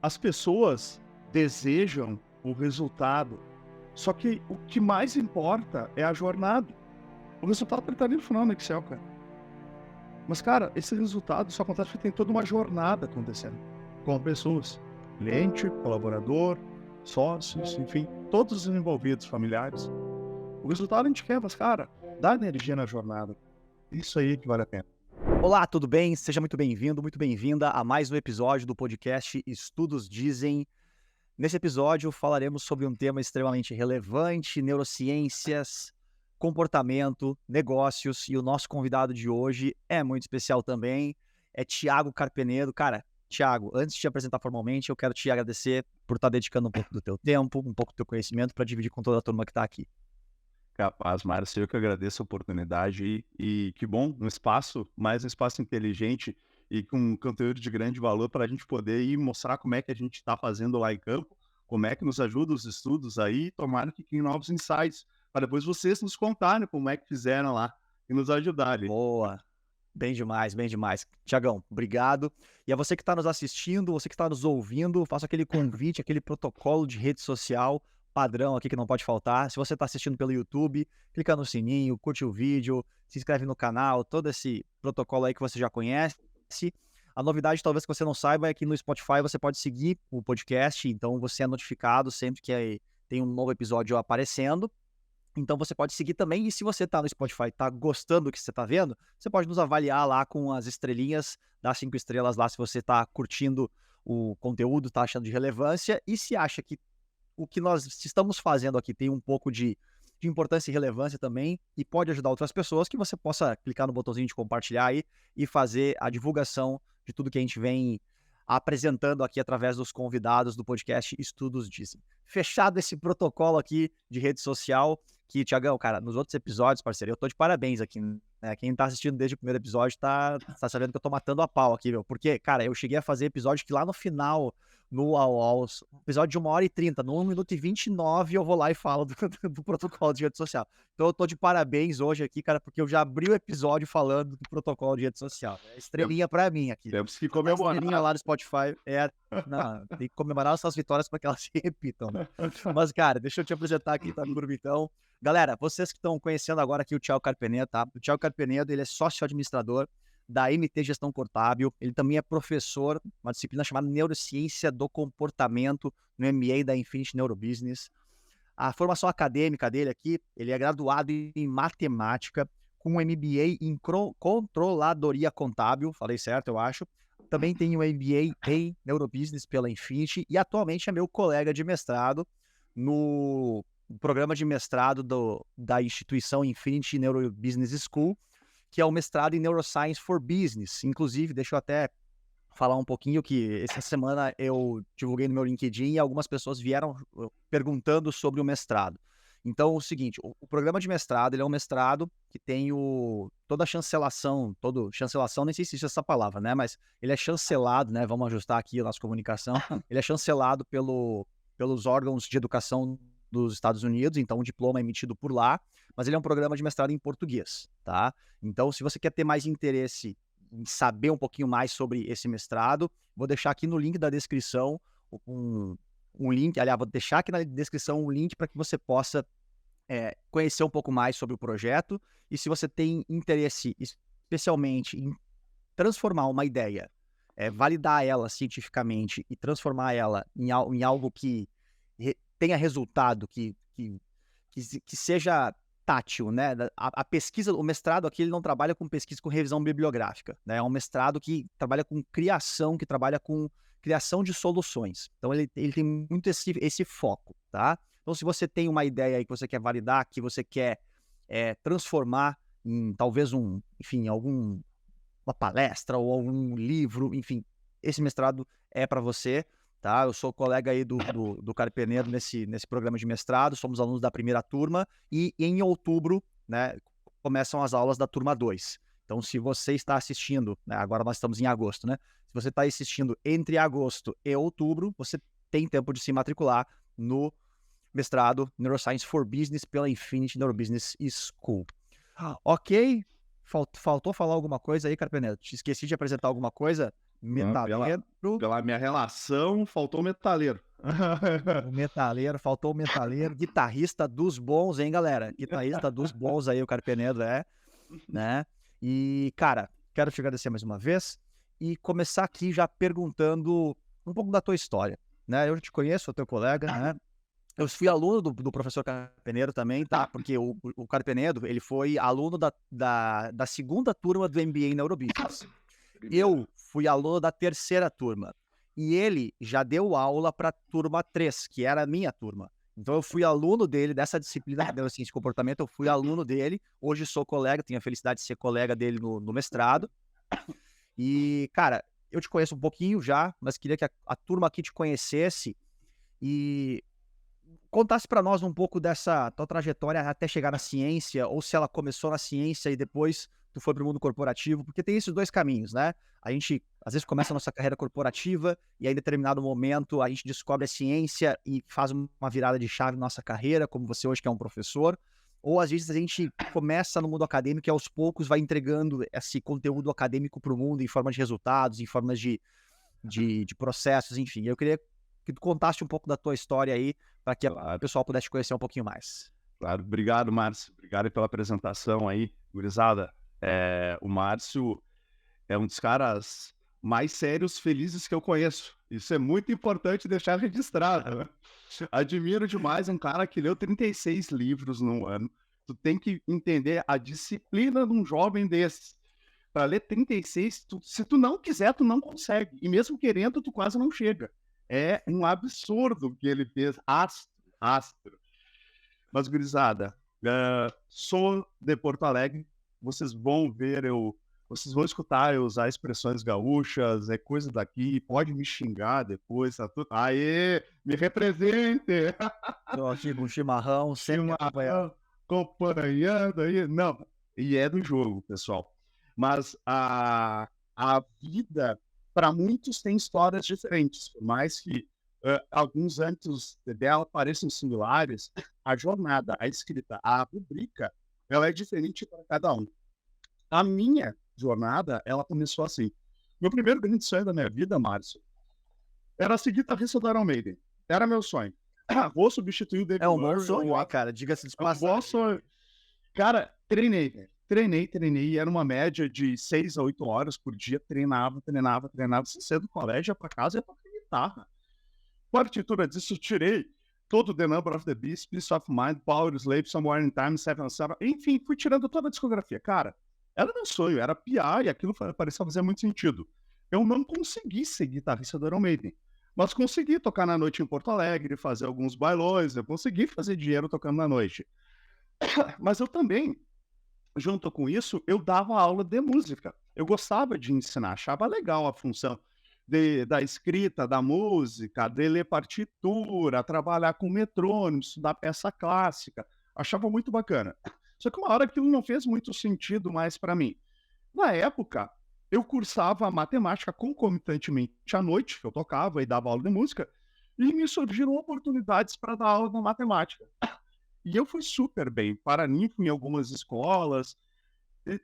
As pessoas desejam o resultado, só que o que mais importa é a jornada. O resultado está ali no final no Excel, cara. Mas, cara, esse resultado só acontece porque tem toda uma jornada acontecendo com pessoas, cliente, colaborador, sócios, enfim, todos os envolvidos, familiares. O resultado a gente quer, mas, cara, dá energia na jornada. Isso aí que vale a pena. Olá, tudo bem? Seja muito bem-vindo, muito bem-vinda a mais um episódio do podcast Estudos Dizem. Nesse episódio falaremos sobre um tema extremamente relevante, neurociências, comportamento, negócios, e o nosso convidado de hoje é muito especial também, é Thiago Carpenedo. Cara, Thiago, antes de te apresentar formalmente, eu quero te agradecer por estar dedicando um pouco do teu tempo, um pouco do teu conhecimento para dividir com toda a turma que está aqui. Capaz, Márcio, eu que agradeço a oportunidade e que bom, mais um espaço inteligente e com conteúdo de grande valor para a gente poder ir mostrar como é que a gente está fazendo lá em campo, como é que nos ajuda os estudos aí, tomara que tenham novos insights, para depois vocês nos contarem como é que fizeram lá e nos ajudarem. Boa! Bem demais, bem demais. Tiagão, obrigado. E a você que está nos assistindo, você que está nos ouvindo, faço aquele convite, aquele protocolo de rede social padrão aqui que não pode faltar. Se você está assistindo pelo YouTube, clica no sininho, curte o vídeo, se inscreve no canal, todo esse protocolo aí que você já conhece. A novidade, talvez que você não saiba, é que no Spotify você pode seguir o podcast, então você é notificado sempre que tem um novo episódio aparecendo. Então você pode seguir também, e se você está no Spotify e está gostando do que você está vendo, você pode nos avaliar lá com as estrelinhas, dar 5 estrelas lá se você está curtindo o conteúdo, está achando de relevância, e se acha que o que nós estamos fazendo aqui tem um pouco de importância e relevância também, e pode ajudar outras pessoas, que você possa clicar no botãozinho de compartilhar aí e fazer a divulgação de tudo que a gente vem apresentando aqui através dos convidados do podcast Estudos Dizem. Fechado esse protocolo aqui de rede social, que, Thiagão, cara, nos outros episódios, parceiro, eu tô de parabéns aqui, né? Quem tá assistindo desde o primeiro episódio tá sabendo que eu tô matando a pau aqui, meu. Porque, cara, eu cheguei a fazer episódio que lá no final, episódio de 1h30, no 1 minuto e 29, eu vou lá e falo do protocolo de rede social. Então eu tô de parabéns hoje aqui, cara, porque eu já abri o episódio falando do protocolo de rede social. É estrelinha pra mim aqui. Temos que comemorar. Estrelinha lá no Spotify. Não, tem que comemorar essas vitórias para que elas se repitam, né? Mas, cara, deixa eu te apresentar aqui, tá, turma, então. Galera, vocês que estão conhecendo agora aqui o Thiago Carpenedo, tá? O Thiago Carpenedo, ele é sócio-administrador da MT Gestão Contábil. Ele também é professor, uma disciplina chamada Neurociência do Comportamento, no MBA da Infinity Neurobusiness. A formação acadêmica dele aqui, ele é graduado em matemática, com um MBA em controladoria contábil, falei certo, eu acho. Também tem um MBA em Neurobusiness pela Infinity e atualmente é meu colega de mestrado no programa de mestrado da instituição Infinity Neurobusiness School, que é o mestrado em Neuroscience for Business. Inclusive, deixa eu até falar um pouquinho que essa semana eu divulguei no meu LinkedIn e algumas pessoas vieram perguntando sobre o mestrado. Então, é o seguinte, o programa de mestrado, ele é um mestrado que tem toda a chancelação, nem sei se existe essa palavra, né, mas ele é chancelado, né, vamos ajustar aqui a nossa comunicação, ele é chancelado pelos órgãos de educação dos Estados Unidos, então o diploma é emitido por lá, mas ele é um programa de mestrado em português, tá? Então, se você quer ter mais interesse em saber um pouquinho mais sobre esse mestrado, vou deixar aqui no link da descrição um link, aliás, vou deixar aqui na descrição um link para que você possa conhecer um pouco mais sobre o projeto, e se você tem interesse especialmente em transformar uma ideia, validar ela cientificamente e transformar ela em algo que tenha resultado, que seja tátil, né? A pesquisa, o mestrado aqui, ele não trabalha com pesquisa com revisão bibliográfica, né? É um mestrado que trabalha com criação, que trabalha com criação de soluções. Então, ele tem muito esse foco, tá? Então, se você tem uma ideia aí que você quer validar, que você quer transformar em talvez alguma palestra ou algum livro, enfim, esse mestrado é para você, tá? Eu sou colega aí do Carpenedo nesse programa de mestrado, somos alunos da primeira turma e em outubro, né, começam as aulas da turma 2. Então, se você está assistindo, né, agora nós estamos em agosto, né? Se você está assistindo entre agosto e outubro, você tem tempo de se matricular no mestrado Neuroscience for Business pela Infinity Neurobusiness School. Ok? Faltou falar alguma coisa aí, Carpenedo? Te esqueci de apresentar alguma coisa? Metaleiro. Pela minha relação, faltou metaleiro. O metaleiro, faltou o metaleiro. Guitarrista dos bons, hein, galera? Guitarrista dos bons aí, o Carpenedo né? E, cara, quero te agradecer mais uma vez e começar aqui já perguntando um pouco da tua história, né? Eu te conheço, sou teu colega, né? Eu fui aluno do professor Carpenedo também, tá? Porque o Carpenedo, ele foi aluno da segunda turma do MBA na Eurobusiness. Eu fui aluno da terceira turma. E ele já deu aula para a turma 3, que era a minha turma. Então eu fui aluno dele, dessa disciplina de neurociência de comportamento, eu fui aluno dele. Hoje sou colega, tenho a felicidade de ser colega dele no mestrado. E, cara, eu te conheço um pouquinho já, mas queria que a turma aqui te conhecesse e contasse para nós um pouco dessa tua trajetória até chegar na ciência, ou se ela começou na ciência e depois tu foi para o mundo corporativo, porque tem esses dois caminhos, né? A gente, às vezes, começa a nossa carreira corporativa e aí, em determinado momento, a gente descobre a ciência e faz uma virada de chave na nossa carreira, como você hoje que é um professor, ou às vezes a gente começa no mundo acadêmico e aos poucos vai entregando esse conteúdo acadêmico para o mundo em forma de resultados, em formas de processos, enfim. Eu queria que tu contasse um pouco da tua história aí, para que o pessoal pudesse te conhecer um pouquinho mais. Claro, obrigado, Márcio. Obrigado pela apresentação aí, gurizada. O Márcio é um dos caras mais sérios, felizes que eu conheço. Isso é muito importante deixar registrado, né? Admiro demais um cara que leu 36 livros no ano. Tu tem que entender a disciplina de um jovem desse. Para ler 36, se tu não quiser, tu não consegue. E mesmo querendo, tu quase não chega. É um absurdo o que ele fez. Astro. Mas, gurizada, sou de Porto Alegre. Vocês vão ver, vocês vão escutar eu usar expressões gaúchas, coisa daqui, pode me xingar depois, tá tudo. Aê, me represente! Um chimarrão, sempre acompanhando aí. Não, e é do jogo, pessoal. Mas a vida, para muitos, tem histórias diferentes, por mais que alguns antes dela pareçam similares, a jornada, a escrita, a rubrica, ela é diferente para cada um. A minha jornada, ela começou assim. Meu primeiro grande sonho da minha vida, Márcio, era ser guitarrista do Iron Maiden. Era meu sonho. Vou substituir o David Murray. É um bom sonho, cara, diga-se de passagem. Bom sonho. Cara, treinei, velho. Treinei, era uma média de 6 a 8 horas por dia, treinava, sem sair do colégio, ia pra casa e ia tocar guitarra. Partitura disso, tirei todo The Number of the Beast, Peace of Mind, Power Slave, Somewhere in Time, Seven Seven, enfim, fui tirando toda a discografia. Cara, era meu sonho, era piar e aquilo parecia fazer muito sentido. Eu não consegui ser guitarrista do Iron Maiden, mas consegui tocar na noite em Porto Alegre, fazer alguns bailões, eu consegui fazer dinheiro tocando na noite. Mas eu também, junto com isso, eu dava aula de música. Eu gostava de ensinar, achava legal a função da escrita, da música, de ler partitura, trabalhar com metrônomo, estudar peça clássica. Achava muito bacana. Só que uma hora aquilo não fez muito sentido mais para mim. Na época, eu cursava matemática concomitantemente à noite, que eu tocava e dava aula de música, e me surgiram oportunidades para dar aula de matemática. E eu fui super bem, paraninfo em algumas escolas,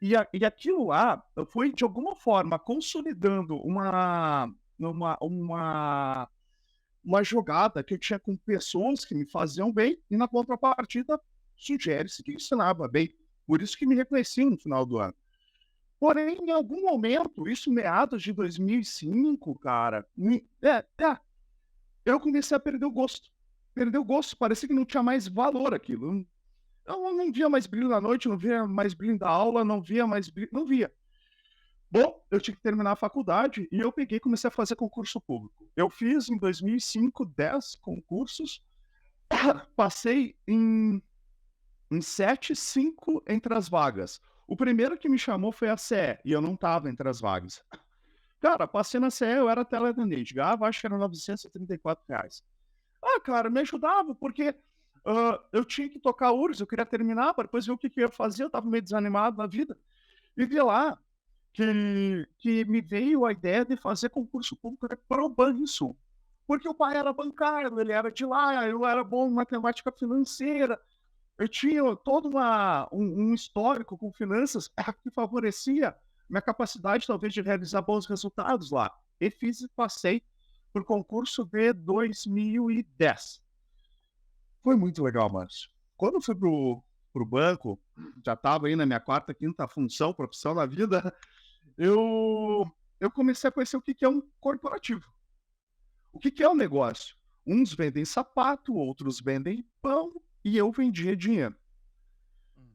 e aquilo lá foi, de alguma forma, consolidando uma jogada que eu tinha com pessoas que me faziam bem, e na contrapartida, sugere-se que eu ensinava bem. Por isso que me reconheci no final do ano. Porém, em algum momento, isso meados de 2005, cara, eu comecei a perder o gosto. Parecia que não tinha mais valor aquilo. Eu não via mais brilho na noite, não via mais brilho da aula, não via mais brilho, não via. Bom, eu tinha que terminar a faculdade e eu peguei e comecei a fazer concurso público. Eu fiz em 2005 10 concursos, passei em 7, 5 entre as vagas. O primeiro que me chamou foi a CE e eu não estava entre as vagas. Cara, passei na CE, eu era teleatendente, ganhava, acho que era R$934. Cara, me ajudava, porque eu tinha que tocar URSS, eu queria terminar, para depois ver o que eu ia fazer, eu estava meio desanimado na vida. E vi lá que me veio a ideia de fazer concurso público para o Banrisul. Porque o pai era bancário, ele era de lá, eu era bom em matemática financeira, eu tinha todo um histórico com finanças que favorecia minha capacidade, talvez, de realizar bons resultados lá. e fiz e passei por concurso de 2010. Foi muito legal, Márcio. Quando eu fui pro banco, já estava aí na minha quarta, quinta função, profissão na vida, eu comecei a conhecer o que que é um corporativo. O que que é um negócio? Uns vendem sapato, outros vendem pão, e eu vendia dinheiro.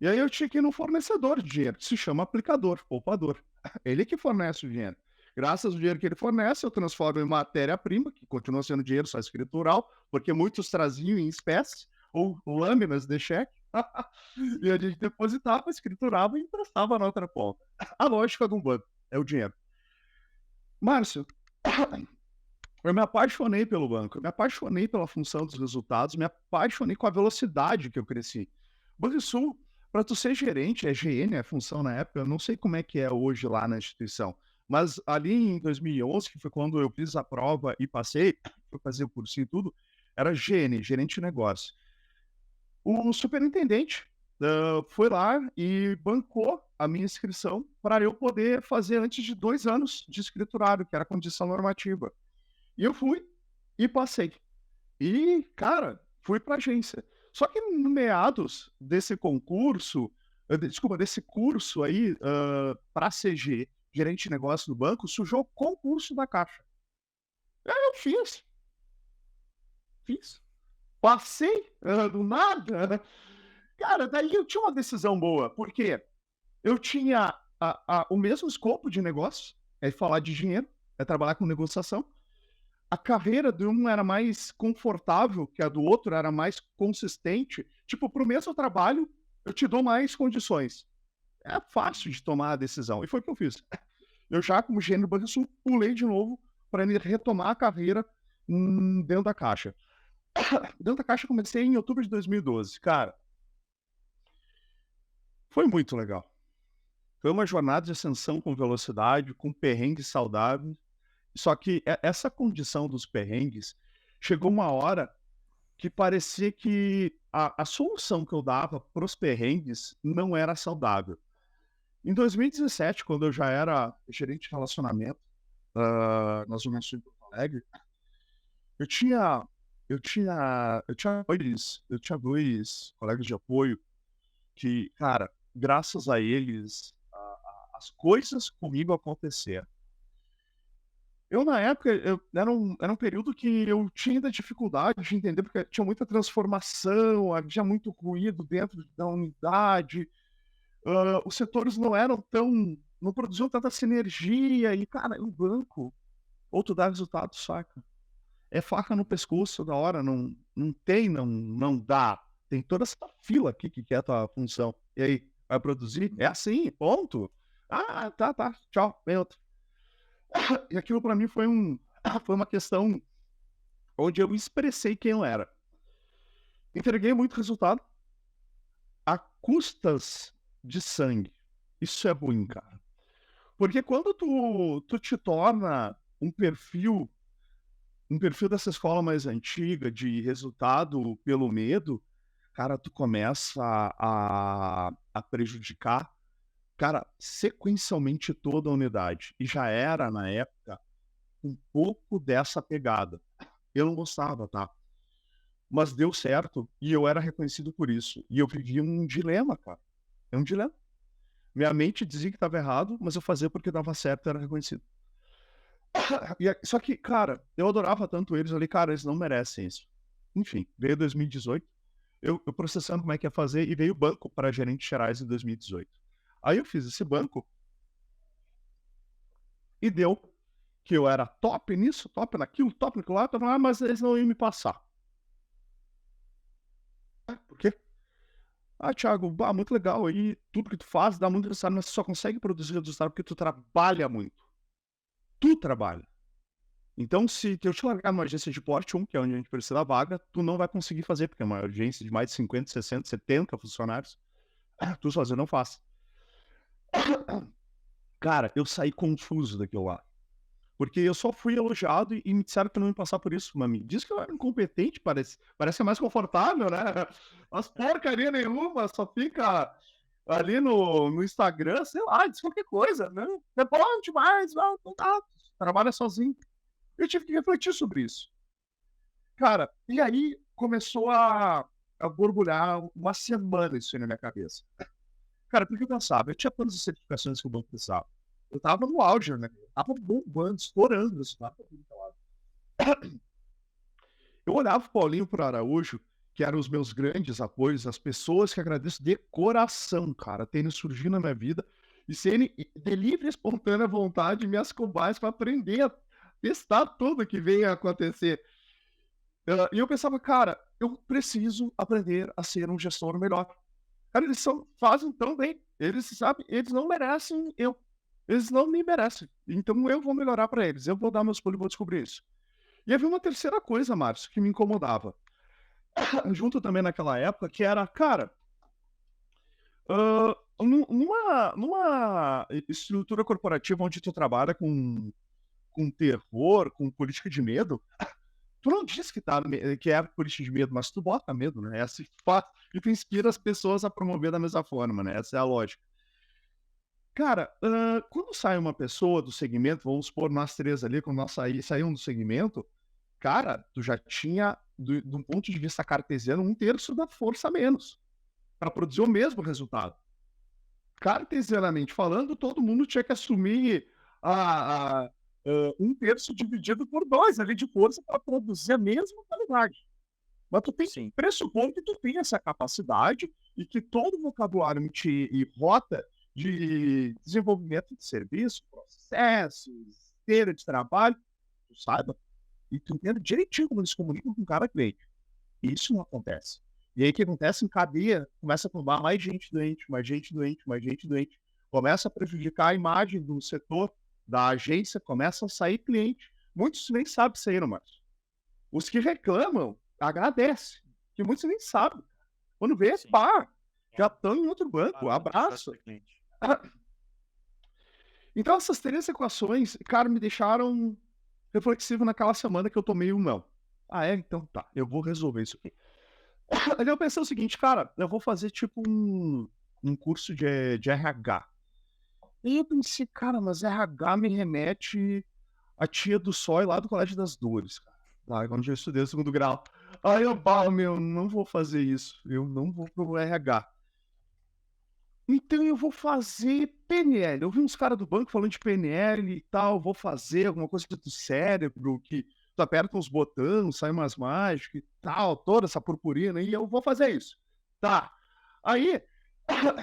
E aí eu tinha que ir no fornecedor de dinheiro, que se chama aplicador, poupador. Ele que fornece o dinheiro. Graças ao dinheiro que ele fornece, eu transformo em matéria-prima, que continua sendo dinheiro só escritural, porque muitos traziam em espécie, ou lâminas de cheque, e a gente depositava, escriturava e emprestava na outra ponta. A lógica de um banco é o dinheiro. Márcio, eu me apaixonei pelo banco, eu me apaixonei pela função dos resultados, me apaixonei com a velocidade que eu cresci. Banrisul, para tu ser gerente, é GN a função na época, eu não sei como é que é hoje lá na instituição, mas ali em 2011, que foi quando eu fiz a prova e passei, fui fazer o cursinho e tudo, era GN, gerente de negócio. O superintendente foi lá e bancou a minha inscrição para eu poder fazer antes de 2 anos de escriturário, que era a condição normativa. E eu fui e passei. E, cara, fui para agência. Só que no meados desse concurso, desculpa, desse curso aí, para CG, gerente de negócio do banco, surgiu o concurso da Caixa. Aí eu fiz. Passei, do nada, né? Cara, daí eu tinha uma decisão boa, porque eu tinha o mesmo escopo de negócio, é falar de dinheiro, é trabalhar com negociação. A carreira de um era mais confortável que a do outro, era mais consistente. Tipo, para o mesmo trabalho, eu te dou mais condições. É fácil de tomar a decisão. E foi o que eu fiz. Eu já, como gênero do Banrisul, pulei de novo para retomar a carreira dentro da Caixa. Dentro da Caixa eu comecei em outubro de 2012. Cara, foi muito legal. Foi uma jornada de ascensão com velocidade, com perrengues saudáveis. Só que essa condição dos perrengues, chegou uma hora que parecia que a solução que eu dava para os perrengues não era saudável. Em 2017, quando eu já era gerente de relacionamento, na Zona Sul de Porto Alegre, eu tinha dois colegas de apoio que, cara, graças a eles, as coisas comigo aconteceram. Eu, na época, era um período que eu tinha ainda dificuldade de entender, porque tinha muita transformação, havia muito ruído dentro da unidade, os setores não produziam tanta sinergia, e, cara, o banco, ou tu dá resultado, saca? É faca no pescoço da hora, não dá. Tem toda essa fila aqui que quer a tua função. E aí, vai produzir? É assim, ponto. Ah, tá, tchau, vem outro. E aquilo para mim foi uma questão onde eu expressei quem eu era. Entreguei muito resultado a custas de sangue. Isso é ruim, cara. Porque quando tu te torna um perfil dessa escola mais antiga, de resultado pelo medo, cara, tu começa a prejudicar, cara, sequencialmente toda a unidade. E já era, na época, um pouco dessa pegada. Eu não gostava, tá? Mas deu certo e eu era reconhecido por isso. E eu vivia um dilema, cara. É um dilema. Minha mente dizia que estava errado, mas eu fazia porque dava certo e era reconhecido. Só que, cara, eu adorava tanto eles ali, cara, eles não merecem isso. Enfim, veio 2018, eu processando como é que ia fazer, e veio o banco para gerentes gerais em 2018. Aí eu fiz esse banco e deu que eu era top nisso, top naquilo, top naquilo lá, mas eles não iam me passar. Por quê? Ah, Thiago, muito legal aí, tudo que tu faz dá muito resultado, mas tu só consegue produzir resultado porque tu trabalha muito. Tu trabalha. Então, se eu te largar numa agência de porte 1, que é onde a gente precisa da vaga, tu não vai conseguir fazer, porque é uma agência de mais de 50, 60, 70 funcionários. Tu sozinho não faz. Cara, eu saí confuso daquilo lá. Porque eu só fui elogiado e me disseram que eu não ia passar por isso. Mas me diz que eu era incompetente, parece que é mais confortável, né? Mas porcaria nenhuma, só fica ali no Instagram, sei lá, diz qualquer coisa, né? É bom demais, não tá, trabalha sozinho. Eu tive que refletir sobre isso. Cara, e aí começou a borbulhar uma semana isso aí na minha cabeça. Cara, porque eu pensava, eu tinha todas as certificações que o banco precisava. Eu tava no auge, né? Tava bombando, estourando isso, tava pra tudo que é lado. Eu olhava pro Paulinho, pro Araújo, que eram os meus grandes apoios, as pessoas que agradeço de coração, cara, terem surgido na minha vida e serem de livre e espontânea vontade minhas cobaias para aprender a testar tudo que vem a acontecer. E eu pensava, cara, eu preciso aprender a ser um gestor melhor. Cara, fazem tão bem. Eles, sabe, eles não merecem eu. Eles não me merecem. Então eu vou melhorar para eles. Eu vou dar meus pulos e vou descobrir isso. E havia uma terceira coisa, Márcio, que me incomodava. Junto também naquela época, que era, cara, numa estrutura corporativa onde tu trabalha com terror, com política de medo, tu não diz que é política de medo, mas tu bota medo, né? Essa, e tu inspira as pessoas a promover da mesma forma, né? Essa é a lógica. Cara, quando sai uma pessoa do segmento, vamos supor nós três ali, quando nós saímos do segmento, cara, tu já tinha, de um ponto de vista cartesiano, 1/3 da força a menos para produzir o mesmo resultado. Cartesianamente falando, todo mundo tinha que assumir 1/3 dividido por 2 ali de força para produzir a mesma qualidade. Mas tu tem que pressupor que tu tem essa capacidade e que todo o vocabulário e rota de desenvolvimento de serviço, processos, esteira de trabalho, tu saiba, e tu entenda direitinho como eles se comunicam com o cara cliente. Isso não acontece. E aí o que acontece? Em cadeia, começa a tomar mais gente doente, mais gente doente, mais gente doente. Começa a prejudicar a imagem do setor, da agência, começa a sair cliente. Muitos nem sabem sair, Márcio. Os que reclamam, agradecem. Que muitos nem sabem. Quando vê, pá, já estão em outro banco. Abraço. Então essas três equações, cara, me deixaram reflexivo naquela semana que eu tomei um não. Ah, é? Então tá, eu vou resolver isso aqui. Aí eu pensei o seguinte, cara, eu vou fazer tipo um curso de RH. E eu pensei, cara, mas RH me remete a tia do Sói lá do Colégio das Dores, cara. Lá onde eu estudei o 2º grau. Aí eu, meu, não vou fazer isso. Eu não vou pro RH. Então eu vou fazer PNL. Eu vi uns caras do banco falando de PNL e tal, vou fazer alguma coisa do cérebro, que tu aperta uns botões, sai umas mágicas e tal, toda essa purpurina, e eu vou fazer isso. Tá. Aí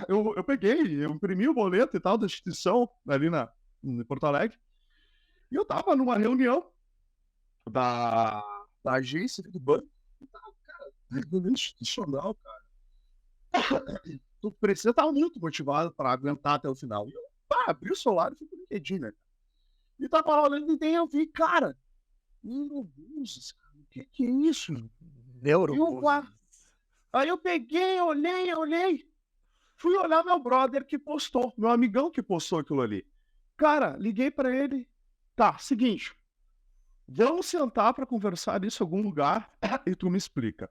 eu peguei, eu imprimi o boleto e tal da instituição ali em Porto Alegre, e eu tava numa reunião da agência do banco, e tava, cara, reunião institucional, cara. Tu precisa estar muito motivado para aguentar até o final. E eu abri o celular e fui pro LinkedIn, né? E tava lá olhando e eu vi, cara, neurobuses, cara, o que é isso? Aí eu peguei, olhei, fui olhar meu brother que postou, meu amigão que postou aquilo ali. Cara, liguei para ele, tá, seguinte, vamos sentar para conversar isso em algum lugar e tu me explica.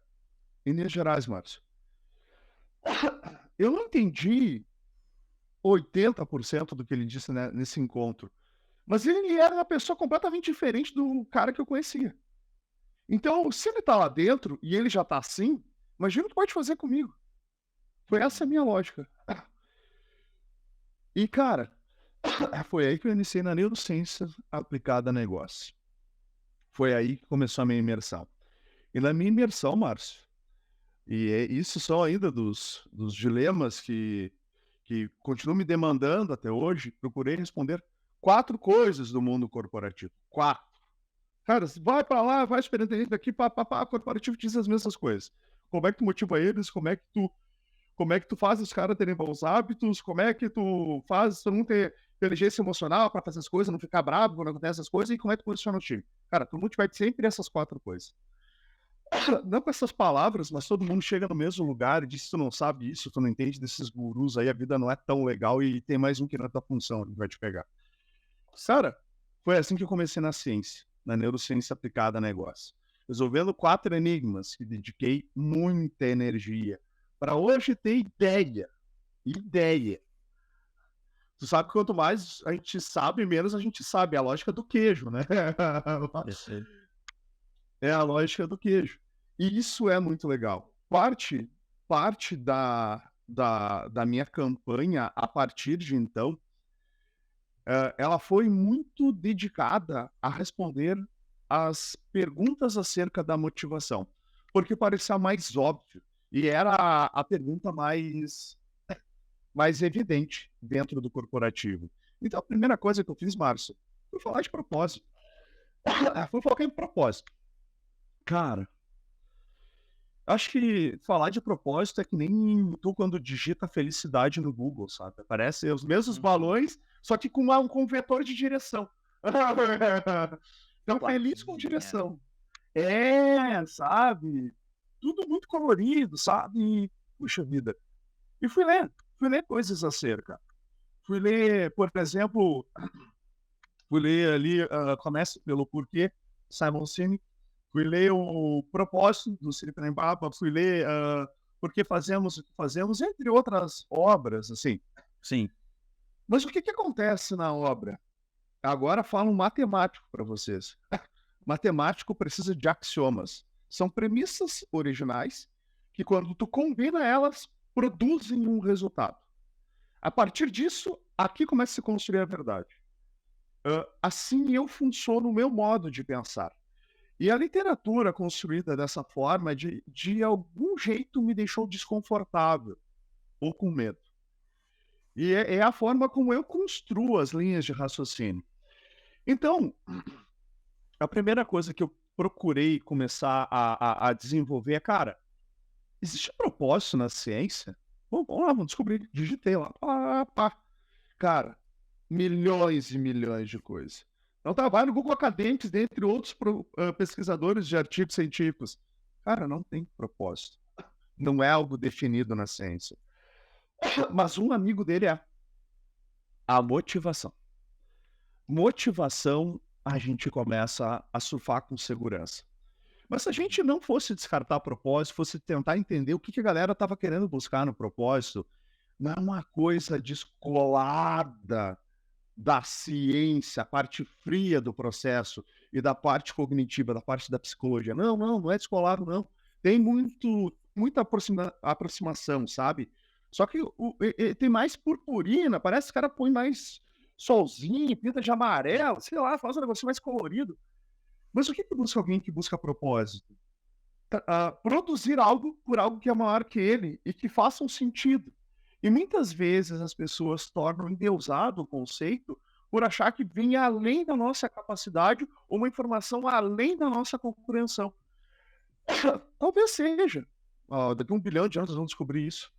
Em Minas Gerais, Márcio. Eu não entendi 80% do que ele disse, né, nesse encontro. Mas ele era uma pessoa completamente diferente do cara que eu conhecia. Então, se ele tá lá dentro e ele já tá assim, imagina o que pode fazer comigo. Foi essa a minha lógica. E, cara, foi aí que eu iniciei na neurociência aplicada a negócio. Foi aí que começou a minha imersão. E na minha imersão, Márcio, isso são ainda dos dilemas que continuam me demandando até hoje, procurei responder 4 coisas do mundo corporativo. 4. Cara, vai para lá, vai superintendente daqui, corporativo diz as mesmas coisas. Como é que tu motiva eles? Como é que tu faz os caras terem bons hábitos? Como é que tu faz tu não ter inteligência emocional para fazer as coisas, não ficar bravo quando acontece essas coisas? E como é que tu posiciona o time? Cara, tu multiplica sempre essas 4 coisas. Não com essas palavras, mas todo mundo chega no mesmo lugar e diz que tu não sabe isso, tu não entende desses gurus aí, a vida não é tão legal e tem mais um que não é tua função, ele vai te pegar. Cara, foi assim que eu comecei na ciência, na neurociência aplicada a negócio. Resolvendo 4 enigmas que dediquei muita energia para hoje ter ideia ideia. Tu sabe que quanto mais a gente sabe, menos a gente sabe. É a lógica do queijo, né? É a lógica do queijo. E isso é muito legal. Parte da minha campanha, a partir de então, ela foi muito dedicada a responder as perguntas acerca da motivação, porque parecia mais óbvio e era a pergunta mais evidente dentro do corporativo. Então, a primeira coisa que eu fiz, Márcio, foi falar de propósito. Foi focar em propósito. Cara, acho que falar de propósito é que nem tu quando digita felicidade no Google, sabe? Aparece os mesmos balões, só que com um vetor de direção. Então, feliz com direção. Sabe? Tudo muito colorido, sabe? Puxa vida. E fui ler coisas acerca. Fui ler, por exemplo, ali, começa pelo porquê, Simon Sinek. Fui ler o propósito do Silicon Baba, fui ler Por que fazemos o que fazemos, entre outras obras, assim. Sim. Mas o que acontece na obra? Agora falo um matemático para vocês. Matemático precisa de axiomas. São premissas originais que, quando tu combina elas, produzem um resultado. A partir disso, aqui começa a se construir a verdade. Assim eu funciono o meu modo de pensar. E a literatura construída dessa forma, de algum jeito, me deixou desconfortável ou com medo. E é a forma como eu construo as linhas de raciocínio. Então, a primeira coisa que eu procurei começar a desenvolver é, cara, existe propósito na ciência? Vamos lá, vamos descobrir. Digitei lá. Cara, milhões e milhões de coisas. Então vai no Google Academics, dentre outros pesquisadores de artigos científicos. Cara, não tem propósito. Não é algo definido na ciência. Mas um amigo dele é a motivação. Motivação, a gente começa a surfar com segurança. Mas se a gente não fosse descartar propósito, fosse tentar entender o que a galera estava querendo buscar no propósito, não é uma coisa descolada da ciência, a parte fria do processo e da parte cognitiva, da parte da psicologia. Não é descolado, não. Tem muita aproximação, sabe? Só que tem mais purpurina, parece que o cara põe mais solzinho, pinta de amarelo, sei lá, faz um negócio mais colorido. Mas o que busca alguém que busca propósito? Produzir algo por algo que é maior que ele e que faça um sentido. E muitas vezes as pessoas tornam endeusado o conceito por achar que vem além da nossa capacidade ou uma informação além da nossa compreensão. Talvez seja. Daqui a 1 bilhão de anos nós vamos descobrir isso.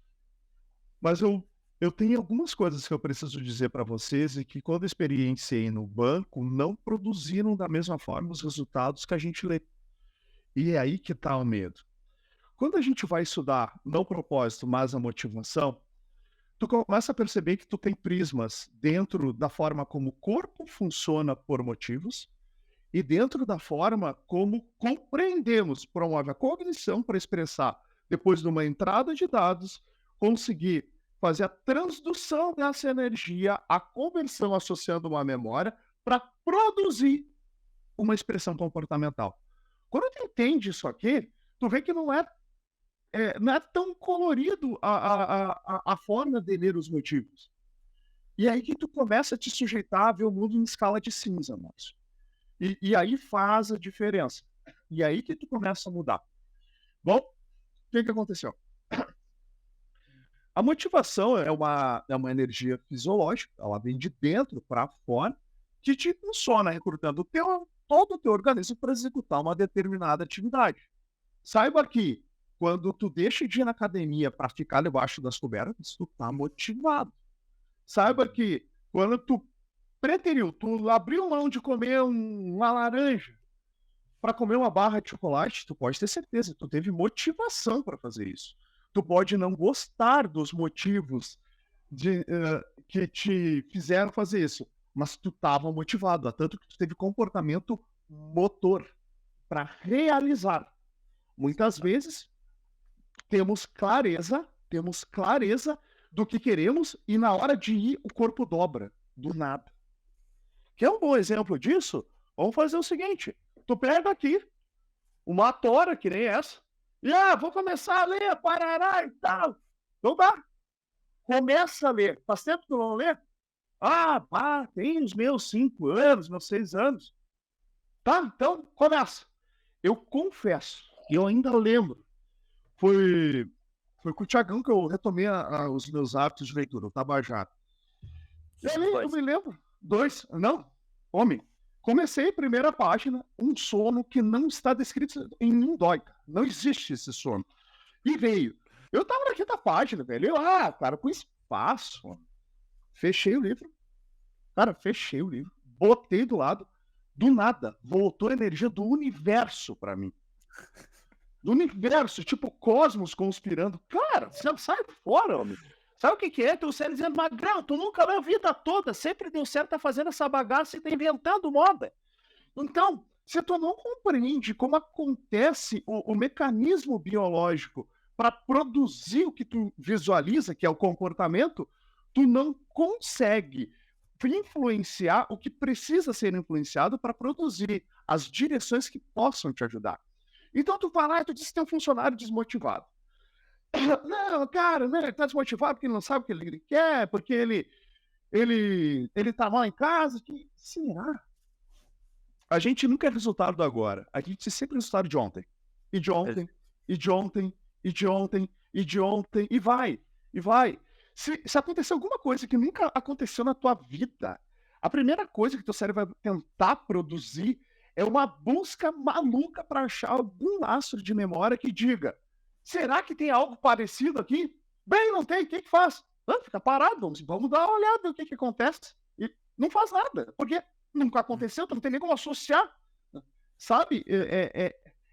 Mas eu tenho algumas coisas que eu preciso dizer para vocês e que, quando experienciei no banco, não produziram da mesma forma os resultados que a gente lê. E é aí que está o medo. Quando a gente vai estudar, não o propósito, mas a motivação, tu começa a perceber que tu tem prismas dentro da forma como o corpo funciona por motivos e dentro da forma como compreendemos, promove a cognição para expressar, depois de uma entrada de dados, conseguir fazer a transdução dessa energia, a conversão associando uma memória para produzir uma expressão comportamental. Quando tu entende isso aqui, tu vê que não é tão colorido a forma de ler os motivos. E aí que tu começa a te sujeitar a ver o mundo em escala de cinza, Márcio. E aí faz a diferença. E aí que tu começa a mudar. Bom, o que aconteceu? A motivação é uma energia fisiológica, ela vem de dentro para fora, que te funciona recrutando todo o teu organismo para executar uma determinada atividade. Saiba que quando tu deixa de ir na academia para ficar debaixo das cobertas, tu tá motivado. Saiba que quando tu preteriu, tu abriu mão de comer uma laranja para comer uma barra de chocolate, tu pode ter certeza, tu teve motivação para fazer isso. Tu pode não gostar dos motivos que te fizeram fazer isso, mas tu estava motivado, tanto que tu teve comportamento motor para realizar. Muitas vezes temos clareza do que queremos e na hora de ir o corpo dobra, do nada. Quer um bom exemplo disso? Vamos fazer o seguinte, tu pega aqui uma tora que nem essa e vou começar a ler, parará e tal. Não dá. Começa a ler. Faz tempo que tu não lê? Tem os meus 5 anos, meus 6 anos. Tá, então começa. Eu confesso, eu ainda lembro, foi com o Thiagão que eu retomei os meus hábitos de leitura, o Tabajara. E aí eu me lembro, homem, comecei a primeira página, um sono que não está descrito em nenhum dói, não existe esse sono. E veio. Eu tava na quinta página, velho, cara, com espaço, mano. Fechei o livro, botei do lado, do nada, voltou a energia do universo pra mim. Do universo, tipo cosmos conspirando. Cara, você sai fora, homem. Sabe o que é? Teu cérebro dizendo, Magrão, tu nunca leu a vida toda, sempre deu certo, tá fazendo essa bagaça e tá inventando moda. Então, se tu não compreende como acontece o mecanismo biológico para produzir o que tu visualiza, que é o comportamento, tu não consegue influenciar o que precisa ser influenciado para produzir as direções que possam te ajudar. Então tu vai lá e tu diz que tem um funcionário desmotivado. Não, cara, né, ele tá desmotivado porque ele não sabe o que ele quer, porque ele tá mal em casa. Que será? A gente nunca é resultado do agora. A gente sempre é resultado de ontem. E de ontem, e de ontem, e de ontem, e de ontem, e vai, e vai. Se acontecer alguma coisa que nunca aconteceu na tua vida, a primeira coisa que teu cérebro vai tentar produzir é uma busca maluca para achar algum lastro de memória que diga, será que tem algo parecido aqui? Bem, não tem, o que faz? Fica parado, vamos dar uma olhada no que acontece. E não faz nada, porque nunca aconteceu, tu não tem nem como associar. Sabe?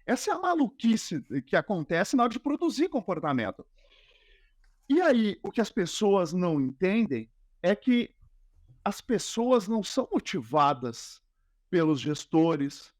Essa é a maluquice que acontece na hora de produzir comportamento. E aí, o que as pessoas não entendem é que as pessoas não são motivadas pelos gestores,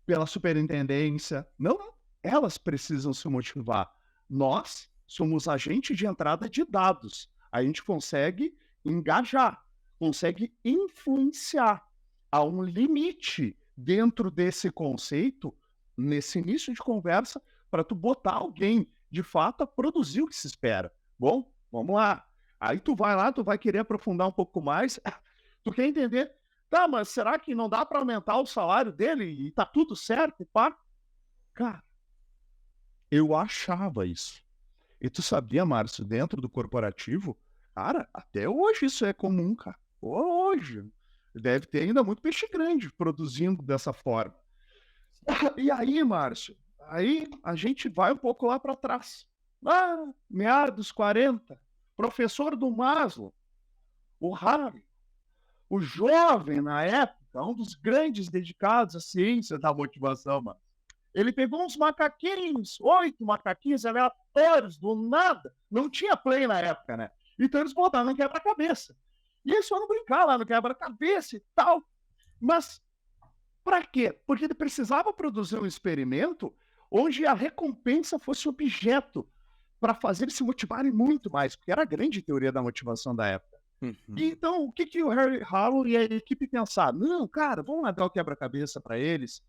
pela superintendência. Não, elas precisam se motivar. Nós somos agente de entrada de dados. A gente consegue engajar, consegue influenciar. Há um limite dentro desse conceito, nesse início de conversa, para tu botar alguém, de fato, a produzir o que se espera. Bom, vamos lá. Aí tu vai lá, tu vai querer aprofundar um pouco mais, tu quer entender, tá, mas será que não dá para aumentar o salário dele e tá tudo certo? Pá? Cara, eu achava isso. E tu sabia, Márcio, dentro do corporativo, cara, até hoje isso é comum, cara. Hoje. Deve ter ainda muito peixe grande produzindo dessa forma. E aí, Márcio, aí a gente vai um pouco lá para trás. Meados 40, professor do Maslow, o Harry, o jovem na época, um dos grandes dedicados à ciência da motivação, mano. Ele pegou uns macaquinhos, 8 macaquinhos aleatórios, do nada. Não tinha play na época, né? Então eles botaram no quebra-cabeça. E eles foram brincar lá no quebra-cabeça e tal. Mas para quê? Porque ele precisava produzir um experimento onde a recompensa fosse objeto para fazer eles se motivarem muito mais, porque era a grande teoria da motivação da época. E então, o que o Harry Harlow e a equipe pensaram? Não, cara, vamos lá dar o quebra-cabeça para eles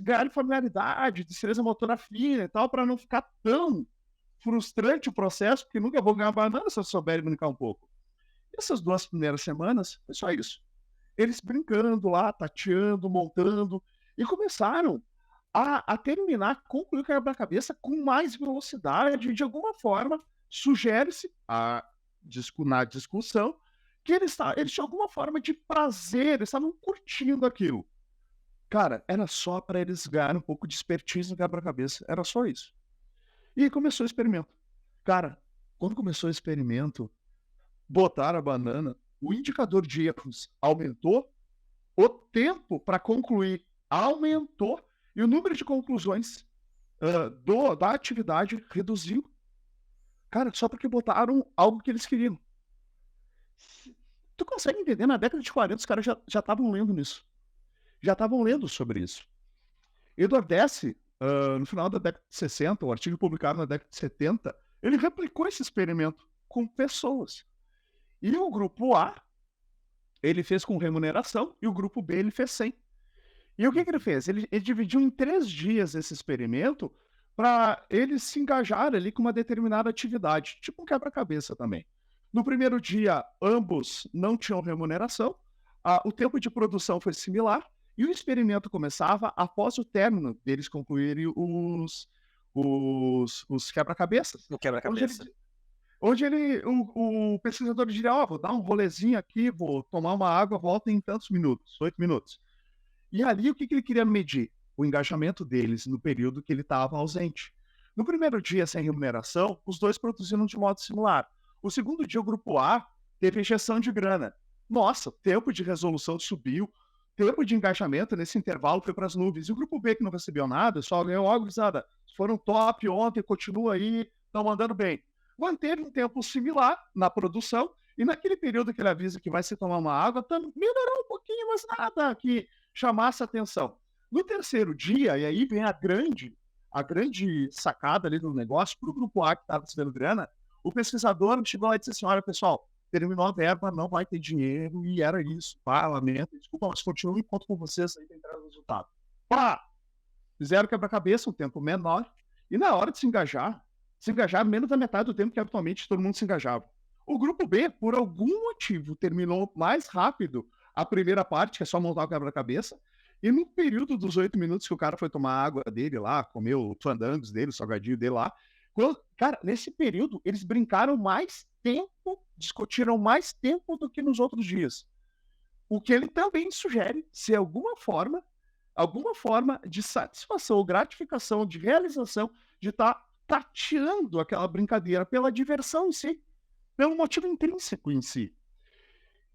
ganharem familiaridade, destreza motora fina e tal, para não ficar tão frustrante o processo, porque nunca vou ganhar banana se eu souber brincar um pouco. Essas 2 primeiras semanas, foi só isso. Eles brincando lá, tateando, montando, e começaram a terminar, concluir o quebra-cabeça com mais velocidade. De alguma forma, sugere-se na discussão que eles tinham alguma forma de prazer, eles estavam curtindo aquilo. Cara, era só para eles ganharem um pouco de expertise no quebra-cabeça. Era só isso. E começou o experimento. Cara, quando começou o experimento, botaram a banana, o indicador de erros aumentou, o tempo para concluir aumentou e o número de conclusões da atividade reduziu. Cara, só porque botaram algo que eles queriam. Tu consegue entender? Na década de 40 os caras já estavam lendo nisso. Já estavam lendo sobre isso. Edward Deci, no final da década de 60, o artigo publicado na década de 70, ele replicou esse experimento com pessoas. E o grupo A, ele fez com remuneração, e o grupo B, ele fez sem. E o que ele fez? Ele dividiu em 3 dias esse experimento para eles se engajarem ali com uma determinada atividade, tipo um quebra-cabeça também. No primeiro dia, ambos não tinham remuneração, o tempo de produção foi similar, e o experimento começava após o término deles concluírem os quebra-cabeças. O Onde quebra-cabeça. o pesquisador diria, ó, vou dar um rolezinho aqui, vou tomar uma água, volta em tantos minutos, 8 minutos. E ali, o que ele queria medir? O engajamento deles no período que ele estava ausente. No primeiro dia, sem remuneração, os dois produziram de modo similar. O segundo dia, o grupo A teve injeção de grana. Nossa, o tempo de resolução subiu, tempo de engajamento nesse intervalo foi para as nuvens. E o grupo B, que não recebeu nada, só ganhou algo, gurizada, foram top ontem, continua aí, estão mandando bem. Manteve um tempo similar na produção, e naquele período que ele avisa que vai se tomar uma água, melhorou um pouquinho, mas nada que chamasse atenção. No terceiro dia, e aí vem a grande sacada ali do negócio, para o grupo A que estava recebendo grana, o pesquisador chegou lá e disse assim, olha pessoal, terminou a verba, não vai ter dinheiro, e era isso, lamento, desculpa, mas continuo e conto com vocês aí para entrar no resultado. Pá! Fizeram quebra-cabeça, um tempo menor, e na hora de se engajar menos da metade do tempo que habitualmente todo mundo se engajava. O grupo B, por algum motivo, terminou mais rápido a primeira parte, que é só montar o quebra-cabeça, e no período dos 8 minutos que o cara foi tomar a água dele lá, comeu os fandangos dele, o salgadinho dele lá, cara, nesse período, eles brincaram mais tempo, discutiram mais tempo do que nos outros dias. O que ele também sugere ser alguma forma de satisfação ou gratificação, de realização, de estar tateando aquela brincadeira pela diversão em si, pelo motivo intrínseco em si.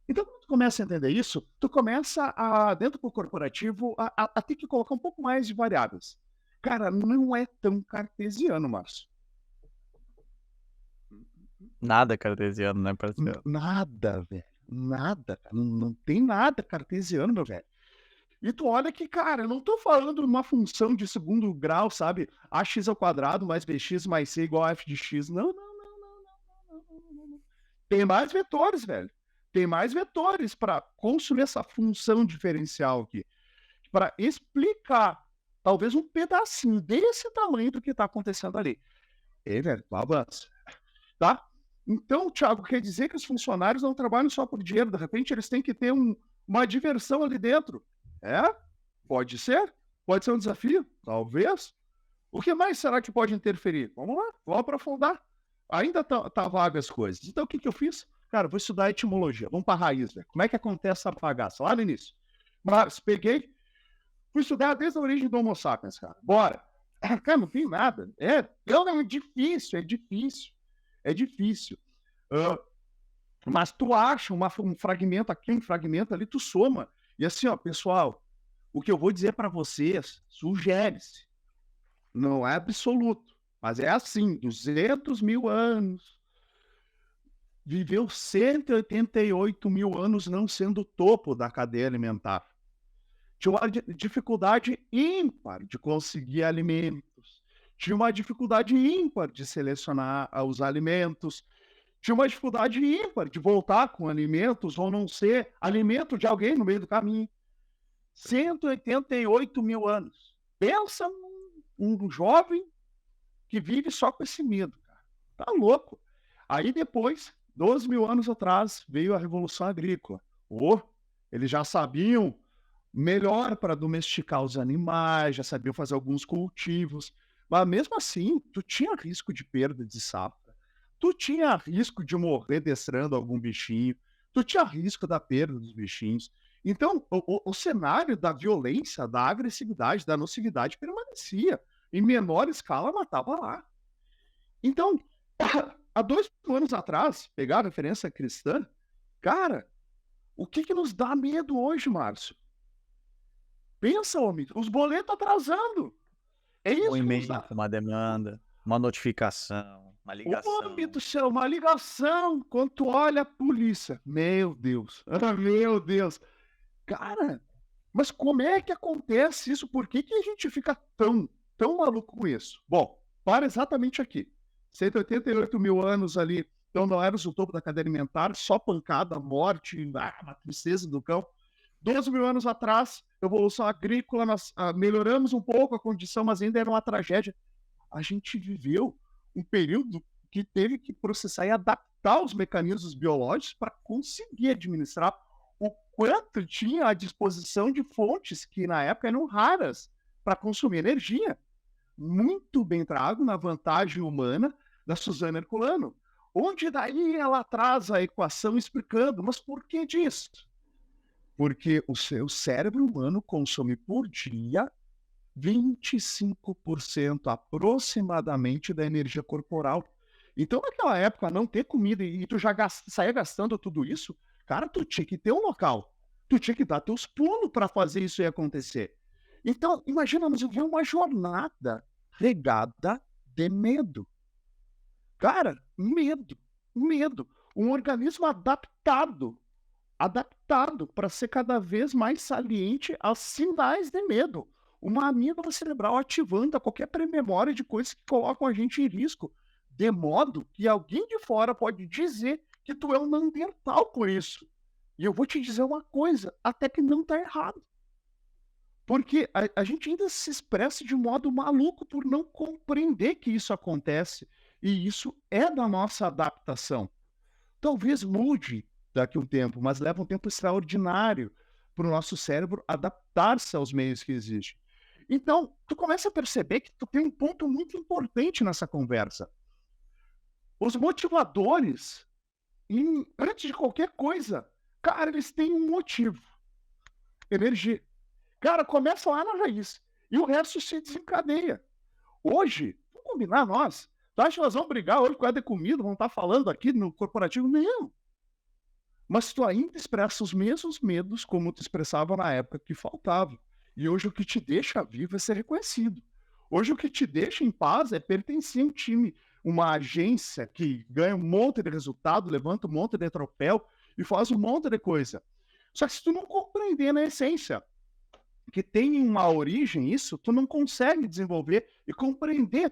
Então, quando tu começa a entender isso, tu começa dentro do corporativo, a ter que colocar um pouco mais de variáveis. Cara, não é tão cartesiano, Márcio. Nada cartesiano, né, parceiro? Nada, velho. Nada. Não tem nada cartesiano, meu velho. E tu olha que, cara, eu não tô falando de uma função de segundo grau, sabe? Ax ao quadrado mais bx mais c igual a f de x. Não. Tem mais vetores, velho. Tem mais vetores para construir essa função diferencial aqui. Para explicar, talvez, um pedacinho desse tamanho do que está acontecendo ali. Velho, avança. Tá? Então, Thiago, quer dizer que os funcionários não trabalham só por dinheiro. De repente, eles têm que ter uma diversão ali dentro. Pode ser. Pode ser um desafio. Talvez. O que mais será que pode interferir? Vamos lá, vamos aprofundar. Ainda tá vaga as coisas. Então, o que eu fiz? Cara, vou estudar etimologia. Vamos para a raiz, velho. Como é que acontece essa bagaça? Lá no início. Mas fui estudar desde a origem do Homo sapiens, cara. Bora. Cara, não tem nada. É difícil. Mas tu acha um fragmento aqui, um fragmento ali, tu soma. E assim, ó, pessoal, o que eu vou dizer para vocês, sugere-se. Não é absoluto, mas é assim, 200 mil anos. Viveu 188 mil anos não sendo o topo da cadeia alimentar. Tinha uma dificuldade ímpar de conseguir alimentos. Tinha uma dificuldade ímpar de selecionar os alimentos. Tinha uma dificuldade ímpar de voltar com alimentos ou não ser alimento de alguém no meio do caminho. 188 mil anos. Pensa um jovem que vive só com esse medo, cara. Tá louco. Aí depois, 12 mil anos atrás, veio a Revolução Agrícola. Eles já sabiam melhor para domesticar os animais, já sabiam fazer alguns cultivos. Mas mesmo assim, tu tinha risco de perda de safra. Tu tinha risco de morrer destrando algum bichinho. Tu tinha risco da perda dos bichinhos. Então, o cenário da violência, da agressividade, da nocividade permanecia. Em menor escala, matava lá. Então, há 2 anos atrás, pegar a referência cristã, cara, o que nos dá medo hoje, Márcio? Pensa, homem, os boletos atrasando. É isso Um e-mail, uma demanda, uma notificação, uma ligação. Homem do céu, uma ligação. Quando tu olha a polícia, meu Deus. Cara, mas como é que acontece isso? Por que a gente fica tão maluco com isso? Bom, para exatamente aqui. 188 mil anos ali Então não éramos o topo da cadeia alimentar, só pancada, morte, uma tristeza do cão. 12 mil anos atrás, evolução agrícola, nós melhoramos um pouco a condição, mas ainda era uma tragédia. A gente viveu um período que teve que processar e adaptar os mecanismos biológicos para conseguir administrar o quanto tinha à disposição de fontes que na época eram raras para consumir energia. Muito bem trago na vantagem humana da Suzana Herculano, onde daí ela traz a equação explicando, mas por que disso? Porque o seu cérebro humano consome por dia 25% aproximadamente da energia corporal. Então, naquela época, não ter comida e tu já saia gastando tudo isso, cara, tu tinha que ter um local. Tu tinha que dar teus pulos para fazer isso aí acontecer. Então, imagina, mas eu vi uma jornada regada de medo. Cara, medo. Um organismo adaptado para ser cada vez mais saliente aos sinais de medo. Uma amígdala cerebral ativando a qualquer pré-memória de coisas que colocam a gente em risco, de modo que alguém de fora pode dizer que tu é um Neandertal por isso. E eu vou te dizer uma coisa, até que não está errado. Porque a gente ainda se expressa de modo maluco por não compreender que isso acontece. E isso é da nossa adaptação. Talvez mude daqui a um tempo, mas leva um tempo extraordinário para o nosso cérebro adaptar-se aos meios que existem. Então, tu começa a perceber que tu tem um ponto muito importante nessa conversa. Os motivadores, antes de qualquer coisa, cara, eles têm um motivo. Energia. Cara, começa lá na raiz. E o resto se desencadeia. Hoje, vamos combinar nós. Tu acha que nós vamos brigar hoje por causa de comida? Vamos estar falando aqui no corporativo? Não. Mas tu ainda expressa os mesmos medos como tu expressava na época que faltava. E hoje o que te deixa vivo é ser reconhecido. Hoje o que te deixa em paz é pertencer a um time, uma agência que ganha um monte de resultado, levanta um monte de troféu e faz um monte de coisa. Só que se tu não compreender na essência que tem uma origem isso, tu não consegue desenvolver e compreender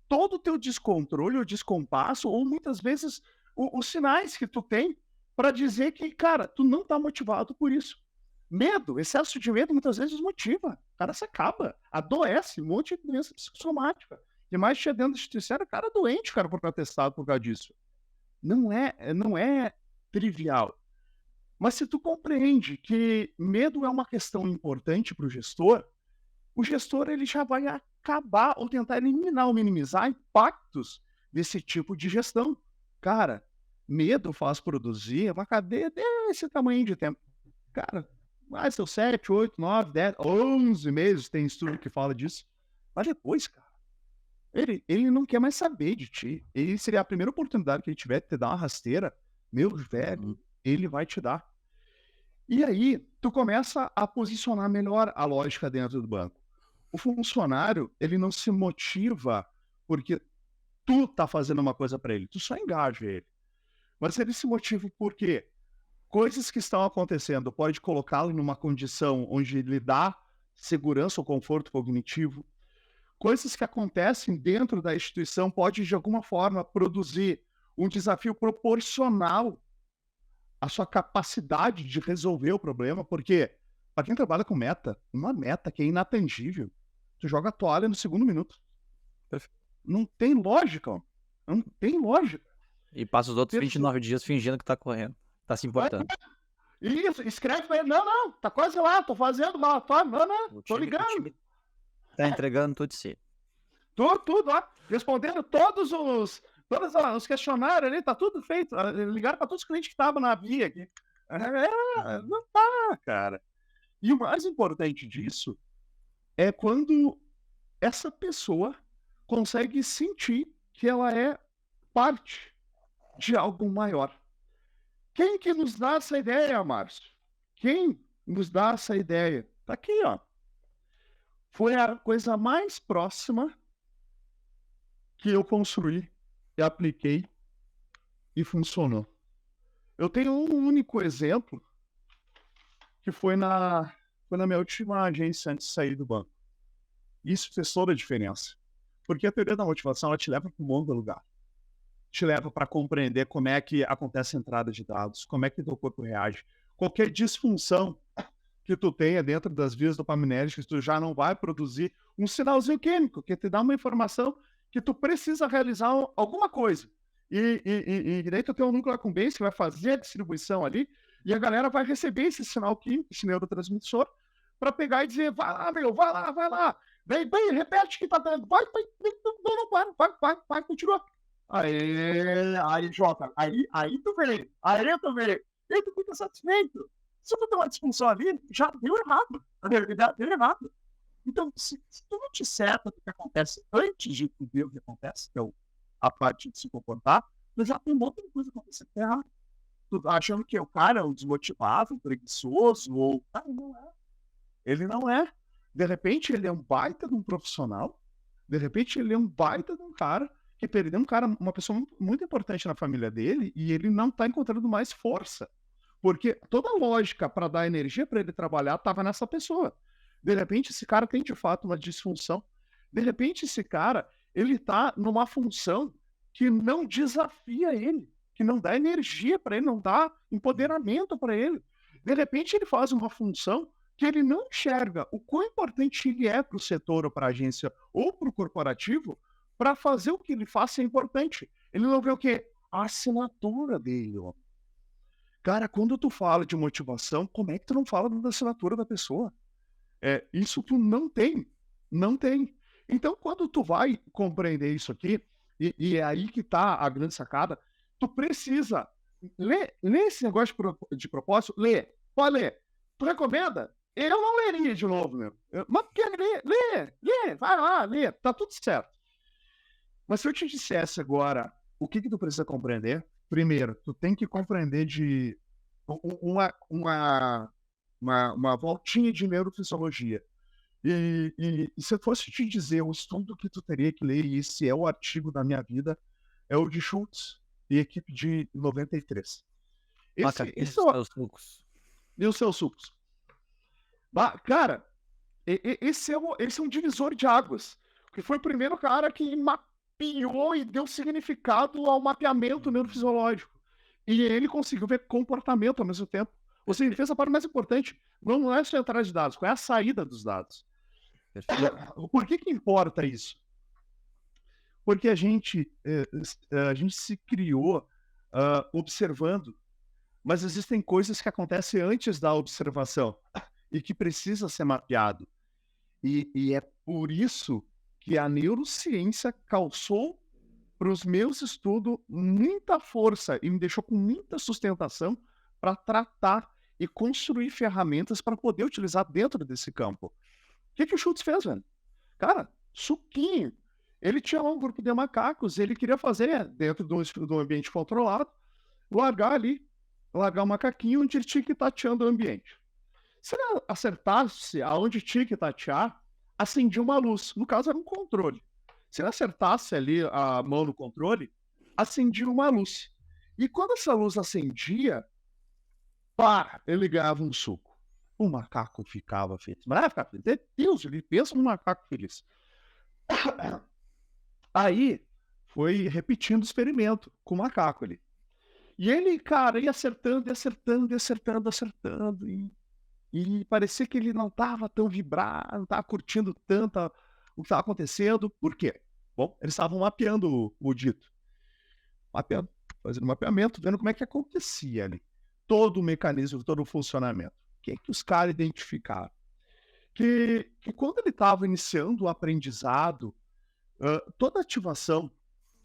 todo o teu descontrole, o descompasso, ou muitas vezes os sinais que tu tem para dizer que, cara, tu não tá motivado por isso. Medo, excesso de medo muitas vezes motiva. O cara se acaba, adoece, um monte de doença psicossomática. E mais tinha dentro da instituição, o cara doente, cara, por estar testado por causa disso. Não é trivial. Mas se tu compreende que medo é uma questão importante para o gestor ele já vai acabar ou tentar eliminar ou minimizar impactos desse tipo de gestão. Cara, medo faz produzir uma cadeia desse tamanho de tempo. Cara, vai ser 7, 8, 9, 10, 11 meses, tem estudo que fala disso. Mas depois, cara, ele não quer mais saber de ti. Ele seria a primeira oportunidade que ele tiver de te dar uma rasteira, meu velho, ele vai te dar. E aí, tu começa a posicionar melhor a lógica dentro do banco. O funcionário, ele não se motiva porque tu tá fazendo uma coisa para ele, tu só engaja ele. Mas ele se motiva porque coisas que estão acontecendo pode colocá-lo numa condição onde lhe dá segurança ou conforto cognitivo. Coisas que acontecem dentro da instituição pode, de alguma forma, produzir um desafio proporcional à sua capacidade de resolver o problema, porque, para quem trabalha com meta, uma meta que é inatangível, tu joga a toalha no segundo minuto. Não tem lógica, não tem lógica. E passa os outros 29 dias fingindo que tá correndo, tá se importando. Isso, escreve pra ele, não, tá quase lá, tô fazendo malatório, não, tô ligando. Tá entregando tudo de si. Tudo, ó, respondendo todos os questionários ali, tá tudo feito. Ligaram para todos os clientes que estavam na via aqui. Não tá, cara. E o mais importante disso é quando essa pessoa consegue sentir que ela é parte de algo maior. Quem que nos dá essa ideia, Márcio? Quem nos dá essa ideia? Tá aqui, ó. Foi a coisa mais próxima que eu construí e apliquei e funcionou. Eu tenho um único exemplo que foi na minha última agência antes de sair do banco. Isso fez toda a diferença. Porque a teoria da motivação ela te leva para um monte de lugar. te leva para compreender como é que acontece a entrada de dados, como é que teu corpo reage. Qualquer disfunção que tu tenha dentro das vias dopaminérgicas, tu já não vai produzir um sinalzinho químico que te dá uma informação que tu precisa realizar alguma coisa. E daí tu tem um núcleo accumbens que vai fazer a distribuição ali, e a galera vai receber esse sinal químico, esse neurotransmissor, para pegar e dizer, vai lá, meu, vai lá. Bem, repete o que tá dando. Vai, continua. Aí, Jota, aí tu vê. Aí tu vê. E aí tu fica satisfeito. Se tu tem uma disfunção ali, já deu errado. Deu errado. Então, se tu não te certa do que acontece antes de tu ver o que acontece, que é a parte de se comportar, mas já tem um monte de coisa acontecendo errado. Tu tá achando que o cara é um desmotivado, um preguiçoso, ou... Cara, não é. Ele não é. De repente, ele é um baita de um profissional. De repente, ele é um baita de um cara que perdeu uma pessoa muito importante na família dele, e ele não está encontrando mais força. Porque toda a lógica para dar energia para ele trabalhar estava nessa pessoa. De repente, esse cara tem de fato uma disfunção. De repente, esse cara ele está numa função que não desafia ele, que não dá energia para ele, não dá empoderamento para ele. De repente, ele faz uma função que ele não enxerga o quão importante ele é para o setor, ou para a agência, ou para o corporativo, para fazer o que ele faz ser importante. Ele não vê o quê? A assinatura dele, ó. Cara, quando tu fala de motivação, como é que tu não fala da assinatura da pessoa? Isso tu não tem. Não tem. Então, quando tu vai compreender isso aqui, e é aí que tá a grande sacada, tu precisa ler esse negócio de propósito, pode ler. Tu recomenda? Eu não leria de novo, meu. Mas quer lê, vai lá, lê, tá tudo certo. Mas se eu te dissesse agora o que tu precisa compreender, primeiro, tu tem que compreender de uma voltinha de neurofisiologia. E se eu fosse te dizer o estudo que tu teria que ler, e esse é o artigo da minha vida, é o de Schultz e equipe de 93. Esse é os sucos. E os seus sucos. Cara, esse é um divisor de águas. Que foi o primeiro cara que mapeou e deu significado ao mapeamento neurofisiológico. E ele conseguiu ver comportamento ao mesmo tempo. Ou seja, ele fez a parte mais importante. Não é só a entrada de dados, qual é a saída dos dados. Por que importa isso? Porque a gente se criou observando, mas existem coisas que acontecem antes da observação e que precisa ser mapeado. E é por isso que a neurociência calçou para os meus estudos muita força e me deixou com muita sustentação para tratar e construir ferramentas para poder utilizar dentro desse campo. O que o Schultz fez, velho? Cara, suquinho. Ele tinha um grupo de macacos, ele queria fazer, dentro do ambiente controlado, largar o macaquinho onde ele tinha que tateando o ambiente. Se ele acertasse aonde tinha que tatear, acendia uma luz. No caso, era um controle. Se ele acertasse ali a mão no controle, acendia uma luz. E quando essa luz acendia, ele ganhava um suco. O macaco ficava feliz. Mas ficava feliz. Deus, ele pensa no macaco feliz. Aí, foi repetindo o experimento com o macaco ali. E ele, cara, ia acertando. E parecia que ele não estava tão vibrado, não estava curtindo tanto o que estava acontecendo. Por quê? Bom, eles estavam mapeando o dito. Fazendo mapeamento, vendo como é que acontecia ali. Todo o mecanismo, todo o funcionamento. O que é que os caras identificaram? Que quando ele estava iniciando o aprendizado, toda a ativação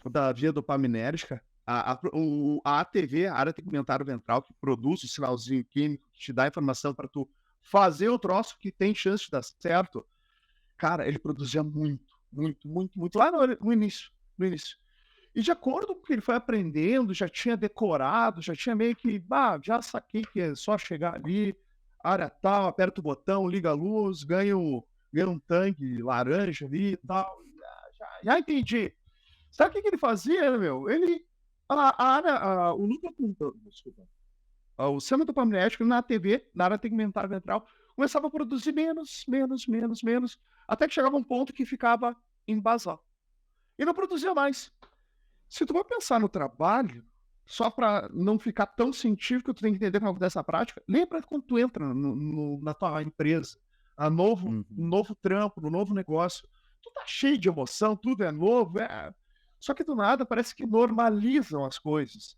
da via dopaminérgica, a ATV, a área tegmentária ventral, que produz o sinalzinho químico, que te dá informação para tu fazer o troço que tem chance de dar certo, cara, ele produzia muito lá no início. E de acordo com o que ele foi aprendendo, já tinha decorado, já tinha meio que, já saquei que é só chegar ali, área tal, aperta o botão, liga a luz, ganha um tanque laranja ali e tal. Já entendi. Sabe o que ele fazia, meu? O núcleo, desculpa, o sistema dopaminérgico na ATV, na área tegmentária ventral, começava a produzir menos, até que chegava um ponto que ficava em basal. E não produzia mais. Se tu vai pensar no trabalho, só para não ficar tão científico, tu tem que entender como acontece na prática. Lembra quando tu entra na tua empresa, Uhum. novo trampo, no novo negócio, tu tá cheio de emoção, tudo é novo, só que do nada parece que normalizam as coisas.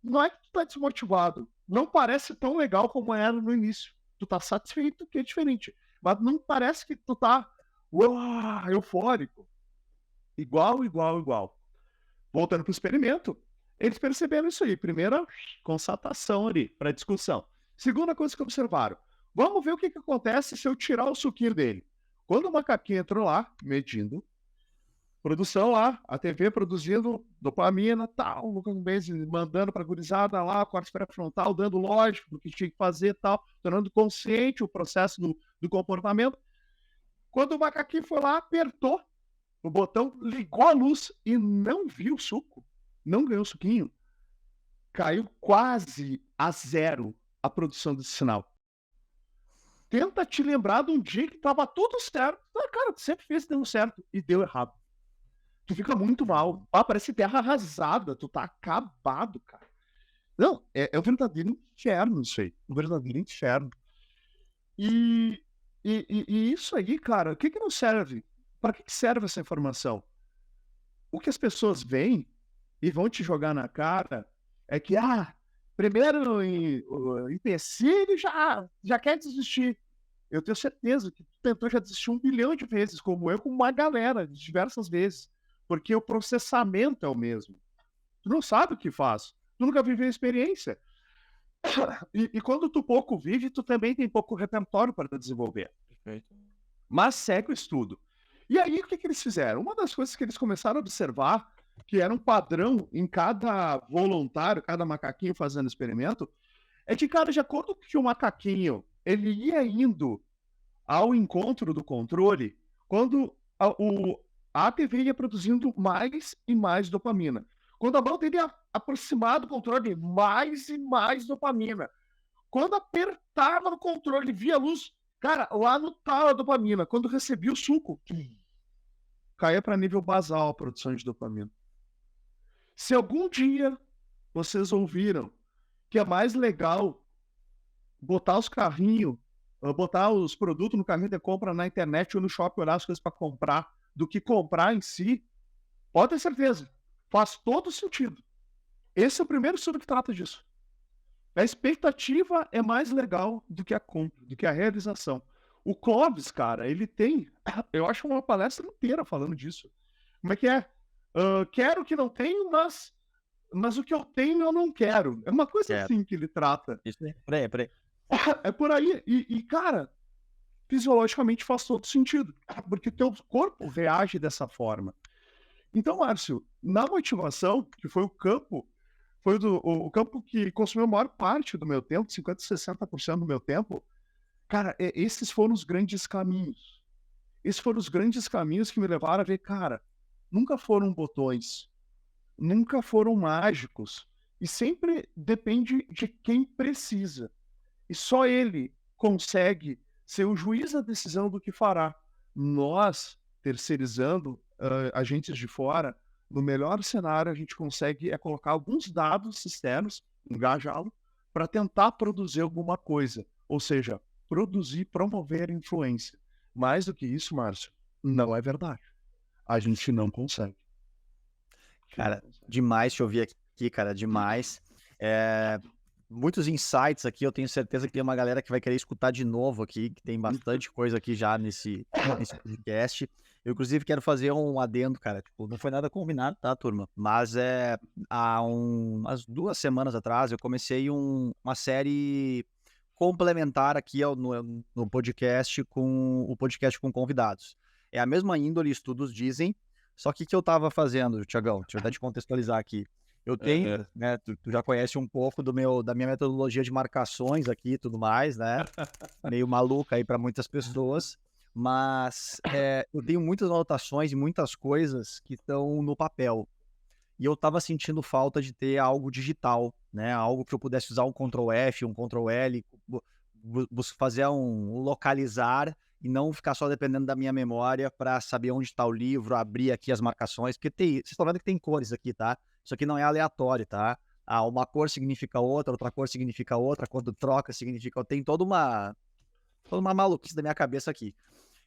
Não é que tu tá desmotivado, não parece tão legal como era no início. Tu tá satisfeito que é diferente, mas não parece que tu tá eufórico. Igual, igual, igual. Voltando para o experimento, eles perceberam isso aí. Primeira constatação ali, para discussão. Segunda coisa que observaram, vamos ver o que acontece se eu tirar o suquinho dele. Quando o macaquinho entrou lá, medindo, produção lá, a TV produzindo dopamina, tal, mandando para a gurizada lá, corte pré-frontal, dando lógico do que tinha que fazer, tal, tornando consciente o processo do comportamento. Quando o macaquinho foi lá, apertou o botão, ligou a luz e não viu o suco, não ganhou o suquinho, caiu quase a zero a produção desse sinal. Tenta te lembrar de um dia que estava tudo certo. Cara, tu sempre fez dando certo e deu errado. Tu fica muito mal. Parece terra arrasada, tu tá acabado, cara. Não, é um verdadeiro inferno isso aí. Um verdadeiro inferno. E isso aí, cara, o que não serve? Para que serve essa informação? O que as pessoas veem e vão te jogar na cara é que, primeiro empecilho já quer desistir. Eu tenho certeza que tu tentou já desistir 1 bilhão de vezes, como eu, com uma galera, diversas vezes. Porque o processamento é o mesmo. Tu não sabe o que faz. Tu nunca viveu a experiência. E quando tu pouco vive, tu também tem pouco repertório para desenvolver. Perfeito. Mas segue o estudo. E aí, o que eles fizeram? Uma das coisas que eles começaram a observar, que era um padrão em cada voluntário, cada macaquinho fazendo experimento, é que, cara, de acordo com que o macaquinho ele ia indo ao encontro do controle, quando a ATV ia produzindo mais e mais dopamina. Quando a mão dele ia aproximar do controle, mais e mais dopamina. Quando apertava no controle, via a luz, cara, lá no talo a dopamina. Quando recebia o suco, caía para nível basal a produção de dopamina. Se algum dia vocês ouviram que é mais legal botar os carrinhos, botar os produtos no carrinho de compra na internet ou no shopping, olhar as coisas para comprar, do que comprar em si, pode ter certeza, faz todo sentido. Esse é o primeiro estudo que trata disso. A expectativa é mais legal do que a compra, do que a realização. O Clóvis, cara, ele tem, eu acho, uma palestra inteira falando disso. Como é que é? Quero o que não tenho, mas o que eu tenho eu não quero. É uma coisa assim que ele trata. Isso aí. Peraí. É por aí. Cara, fisiologicamente faz todo sentido, porque o teu corpo reage dessa forma. Então, Márcio, na motivação, que foi o campo, foi o campo que consumiu a maior parte do meu tempo, 50%, 60% do meu tempo, cara, esses foram os grandes caminhos. Esses foram os grandes caminhos que me levaram a ver, cara, nunca foram botões, nunca foram mágicos, e sempre depende de quem precisa. E só ele consegue ser o juiz da decisão do que fará. Nós, terceirizando agentes de fora, no melhor cenário, a gente consegue colocar alguns dados externos, engajá-lo, para tentar produzir alguma coisa. Ou seja, produzir, promover influência. Mais do que isso, Márcio, não é verdade. A gente não consegue. Cara, demais te ouvir aqui, cara, demais. Muitos insights aqui, eu tenho certeza que tem uma galera que vai querer escutar de novo aqui, que tem bastante coisa aqui já nesse podcast. Eu, inclusive, quero fazer um adendo, cara, tipo, não foi nada combinado, tá, turma? Mas há umas 2 semanas atrás, eu comecei uma série complementar aqui no podcast com o podcast com convidados. É a mesma índole, estudos dizem, só que o que eu tava fazendo, Thiagão, deixa eu até te contextualizar aqui. Eu tenho, né, tu já conhece um pouco da minha metodologia de marcações aqui e tudo mais, né? Meio maluca aí para muitas pessoas, mas eu tenho muitas anotações e muitas coisas que estão no papel. E eu tava sentindo falta de ter algo digital, né? Algo que eu pudesse usar um Ctrl F, um Ctrl L, fazer um localizar e não ficar só dependendo da minha memória para saber onde está o livro, abrir aqui as marcações, porque vocês estão vendo que tem cores aqui, tá? Isso aqui não é aleatório, tá? Uma cor significa outra cor significa outra, quando troca significa... Tem toda uma maluquice da minha cabeça aqui.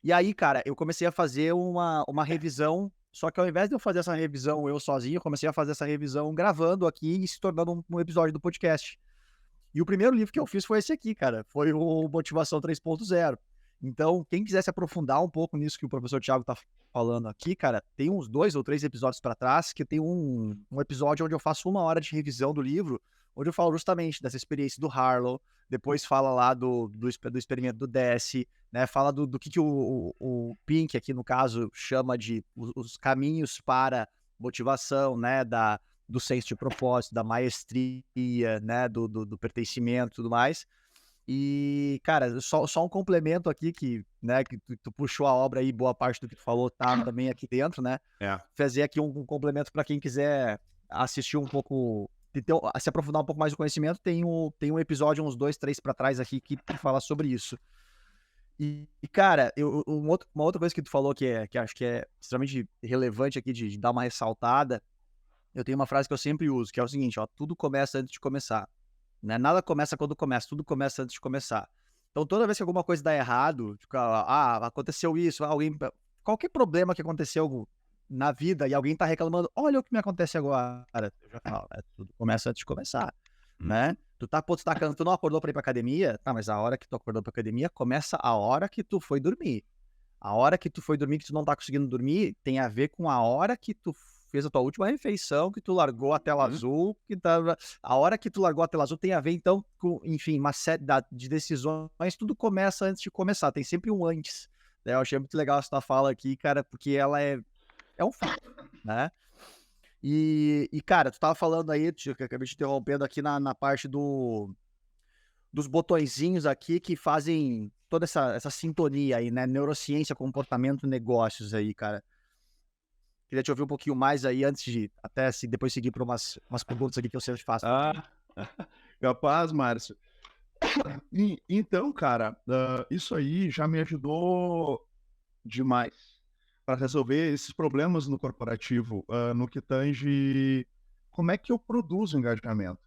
E aí, cara, eu comecei a fazer uma revisão, só que ao invés de eu fazer essa revisão eu sozinho, eu comecei a fazer essa revisão gravando aqui e se tornando um episódio do podcast. E o primeiro livro que eu fiz foi esse aqui, cara, foi o Motivação 3.0. Então, quem quiser se aprofundar um pouco nisso que o professor Thiago tá falando aqui, cara, tem uns 2 ou 3 episódios para trás, que tem um episódio onde eu faço 1 hora de revisão do livro, onde eu falo justamente dessa experiência do Harlow, depois fala lá do experimento do Deci, né? Fala do que o Pink, aqui no caso, chama de os caminhos para motivação, né? Do senso de propósito, da maestria, né? Do pertencimento e tudo mais. E, cara, só um complemento aqui que, né, que tu puxou a obra aí, boa parte do que tu falou tá também aqui dentro, né? Fazer aqui um complemento para quem quiser assistir um pouco, se aprofundar um pouco mais no conhecimento, tem um episódio, uns 2, 3 para trás aqui, que fala sobre isso. E cara, uma outra coisa que tu falou que acho que é extremamente relevante aqui de dar uma ressaltada, eu tenho uma frase que eu sempre uso, que é o seguinte, ó, tudo começa antes de começar. Né? Nada começa quando começa, tudo começa antes de começar. Então, toda vez que alguma coisa dá errado, tipo, aconteceu isso, qualquer problema que aconteceu na vida e alguém tá reclamando, olha o que me acontece agora. Eu já falo, tudo começa antes de começar, né? Tu tá cansado, tu não acordou pra ir pra academia, tá, mas a hora que tu acordou pra academia começa a hora que tu foi dormir. A hora que tu foi dormir, que tu não tá conseguindo dormir, tem a ver com a hora que tu fez a tua última refeição, que tu largou a tela azul, a hora que tu largou a tela azul tem a ver, então, com, enfim, uma série de decisões, tudo começa antes de começar, tem sempre um antes, né? Eu achei muito legal essa tua fala aqui, cara, porque ela é um fato, né? E cara, tu tava falando aí, que eu acabei te interrompendo aqui na parte dos botõezinhos aqui que fazem toda essa sintonia aí, né? Neurociência, comportamento, negócios aí, cara. Queria te ouvir um pouquinho mais aí, antes de até depois seguir para umas perguntas aqui que eu sempre faço. Capaz, Márcio. Então, cara, isso aí já me ajudou demais para resolver esses problemas no corporativo, no que tange como é que eu produzo engajamento.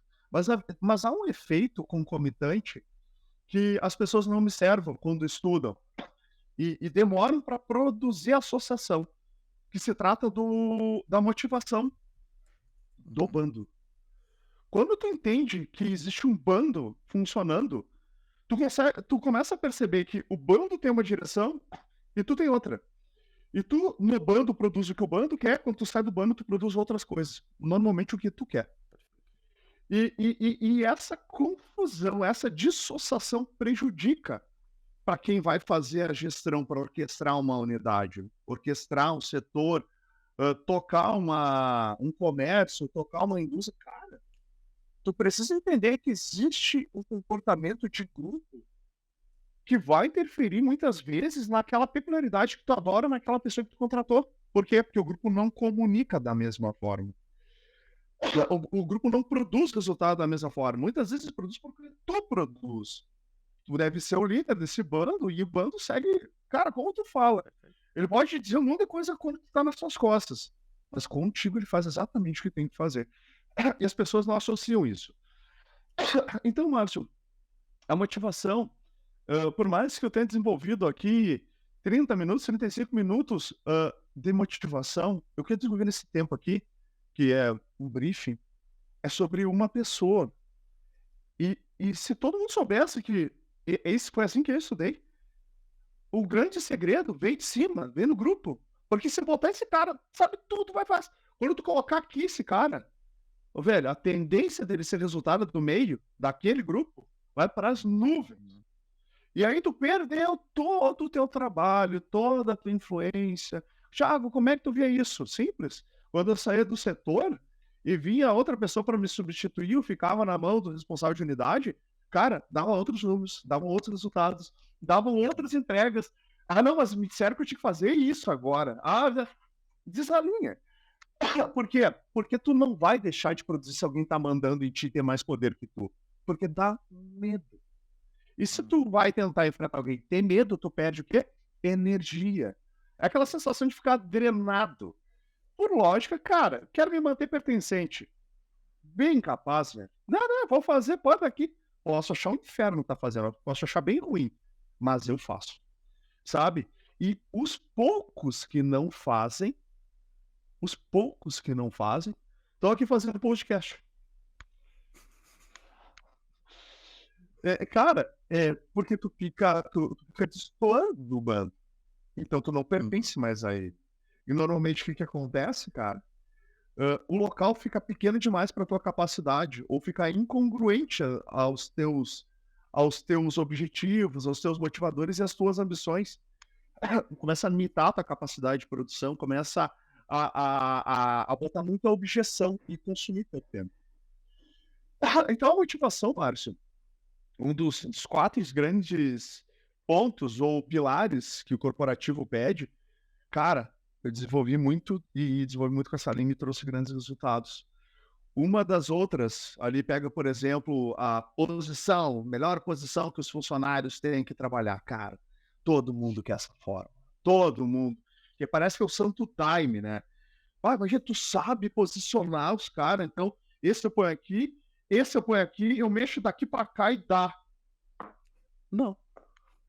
Mas há um efeito concomitante que as pessoas não observam quando estudam e demoram para produzir associação, que se trata da motivação do bando. Quando tu entende que existe um bando funcionando, tu começa a perceber que o bando tem uma direção e tu tem outra. E tu, no bando, produz o que o bando quer, quando tu sai do bando, tu produz outras coisas. Normalmente o que tu quer. E essa confusão, essa dissociação prejudica para quem vai fazer a gestão, para orquestrar uma unidade, orquestrar um setor, tocar um comércio, tocar uma indústria. Cara, tu precisa entender que existe um comportamento de grupo que vai interferir muitas vezes naquela peculiaridade que tu adora naquela pessoa que tu contratou. Por quê? Porque o grupo não comunica da mesma forma. O grupo não produz resultado da mesma forma. Muitas vezes produz porque tu produz. Tu deve ser o líder desse bando e o bando segue. Cara, como tu fala? Ele pode dizer um monte de coisa quando tu tá nas suas costas. Mas contigo ele faz exatamente o que tem que fazer. E as pessoas não associam isso. Então, Márcio, a motivação, por mais que eu tenha desenvolvido aqui 30 minutos, 35 minutos de motivação, eu quero desenvolver nesse tempo aqui, que é um briefing, é sobre uma pessoa. E se todo mundo soubesse que foi assim que eu estudei, o grande segredo vem de cima, vem no grupo. Porque se botar esse cara, sabe tudo, vai fácil. Quando tu colocar aqui esse cara, velho, a tendência dele ser resultado do meio, daquele grupo, vai para as nuvens. E aí tu perdeu todo o teu trabalho, toda a tua influência. Thiago, como é que tu via isso? Simples. Quando eu saía do setor e vinha outra pessoa para me substituir, eu ficava na mão do responsável de unidade, cara, dava outros números, davam outros resultados, davam outras entregas. Ah, não, mas me disseram que eu tinha que fazer isso agora. Desalinha. Por quê? Porque tu não vai deixar de produzir se alguém tá mandando em ti ter mais poder que tu. Porque dá medo. E se tu vai tentar enfrentar alguém, ter medo, tu perde o quê? Energia. É aquela sensação de ficar drenado. Por lógica, cara, quero me manter pertencente. Bem capaz, velho. Não, vou fazer, pode aqui. Posso achar um inferno tá fazendo, posso achar bem ruim, mas eu faço, sabe? E os poucos que não fazem, estão aqui fazendo podcast. Cara, porque tu fica destoando, mano. Então tu não pertence mais a ele. E normalmente o que acontece, cara? O local fica pequeno demais para tua capacidade, ou fica incongruente aos teus objetivos, aos teus motivadores e às tuas ambições. Começa a limitar a tua capacidade de produção, começa a botar muita objeção e consumir teu tempo. Então a motivação, Márcio, um dos 4 grandes pontos ou pilares que o corporativo pede, cara, eu desenvolvi muito com essa linha e trouxe grandes resultados. Uma das outras, ali pega, por exemplo, a melhor posição que os funcionários têm que trabalhar. Cara, todo mundo quer essa forma. Todo mundo. Porque parece que é o santo time, né? Imagina, tu sabe posicionar os caras, então esse eu ponho aqui, eu mexo daqui para cá e dá.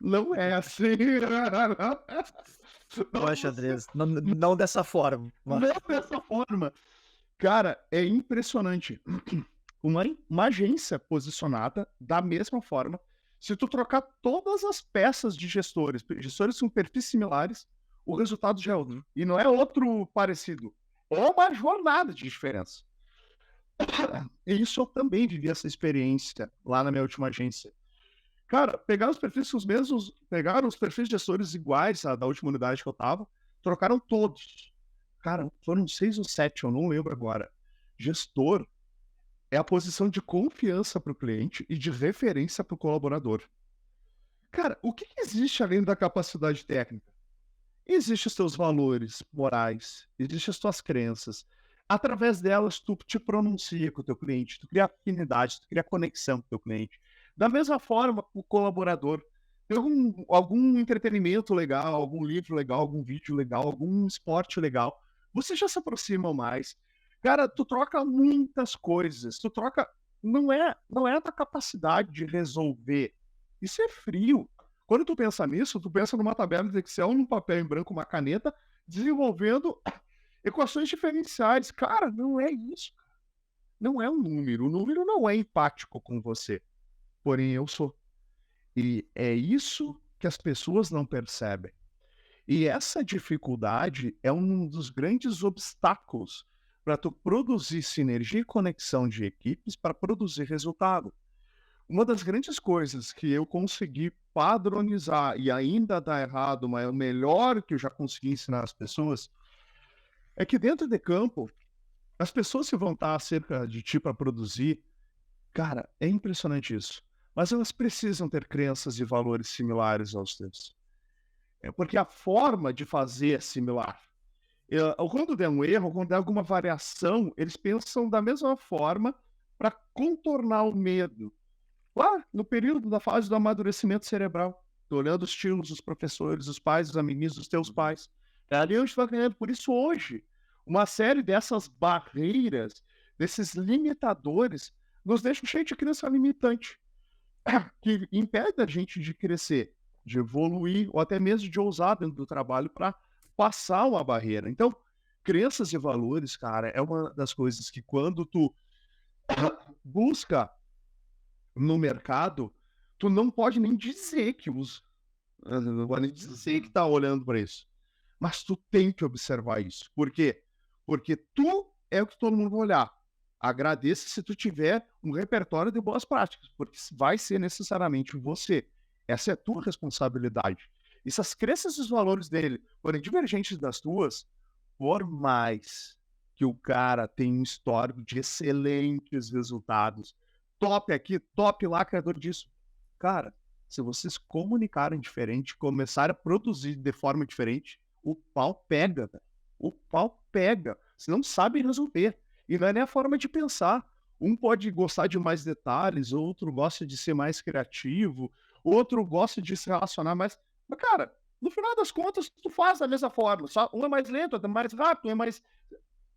Não é assim. Poxa, Andrés, não dessa forma. Não dessa forma. Cara, é impressionante. Uma agência posicionada da mesma forma, se tu trocar todas as peças de gestores com perfis similares, o resultado já é outro. E não é outro parecido. É uma jornada de diferença. E isso eu também vivi essa experiência lá na minha última agência. Cara, pegaram os perfis de gestores iguais da última unidade que eu tava, trocaram todos. Cara, foram 6 ou 7, eu não lembro agora. Gestor é a posição de confiança para o cliente e de referência para o colaborador. Cara, o que existe além da capacidade técnica? Existem os teus valores morais, existem as tuas crenças. Através delas, tu te pronuncia com o teu cliente, tu cria afinidade, tu cria conexão com o teu cliente. Da mesma forma, o colaborador tem algum entretenimento legal, algum livro legal, algum vídeo legal, algum esporte legal. Você já se aproxima mais. Cara, tu troca muitas coisas. Não é a tua capacidade de resolver. Isso é frio. Quando tu pensa nisso, tu pensa numa tabela de Excel, num papel em branco, uma caneta, desenvolvendo equações diferenciais. Cara, não é isso. Não é um número. O número não é empático com você. Porém, eu sou. E é isso que as pessoas não percebem. E essa dificuldade é um dos grandes obstáculos para tu produzir sinergia e conexão de equipes para produzir resultado. Uma das grandes coisas que eu consegui padronizar e ainda dá errado, mas é o melhor que eu já consegui ensinar às pessoas, é que dentro de campo, as pessoas que vão estar cerca de ti para produzir, cara, é impressionante isso. Mas elas precisam ter crenças e valores similares aos teus. Porque a forma de fazer é similar. Quando der um erro, quando der alguma variação, eles pensam da mesma forma para contornar o medo. Lá no período da fase do amadurecimento cerebral, tô olhando os tios, os professores, os pais, os amiguinhos dos teus pais. É ali onde tu vai ganhando. Por isso, hoje, uma série dessas barreiras, desses limitadores, nos deixam cheio de crença limitante, que impede a gente de crescer, de evoluir, ou até mesmo de ousar dentro do trabalho para passar uma barreira. Então, crenças e valores, cara, é uma das coisas que quando tu busca no mercado, tu não pode nem dizer que usa. Não pode nem dizer que tá olhando para isso. Mas tu tem que observar isso. Por quê? Porque tu é o que todo mundo vai olhar. Agradeça se tu tiver um repertório de boas práticas, porque vai ser necessariamente você. Essa é a tua responsabilidade. E se as crenças e os valores dele forem divergentes das tuas, por mais que o cara tenha um histórico de excelentes resultados, top aqui, top lá, criador disso. Cara, se vocês comunicarem diferente, começarem a produzir de forma diferente, o pau pega, velho. O pau pega. Você não sabe resolver. E não é nem a forma de pensar. Um pode gostar de mais detalhes, outro gosta de ser mais criativo, outro gosta de se relacionar mais. Mas, cara, no final das contas, tu faz da mesma forma. Só um é mais lento, outro é mais rápido, um é mais.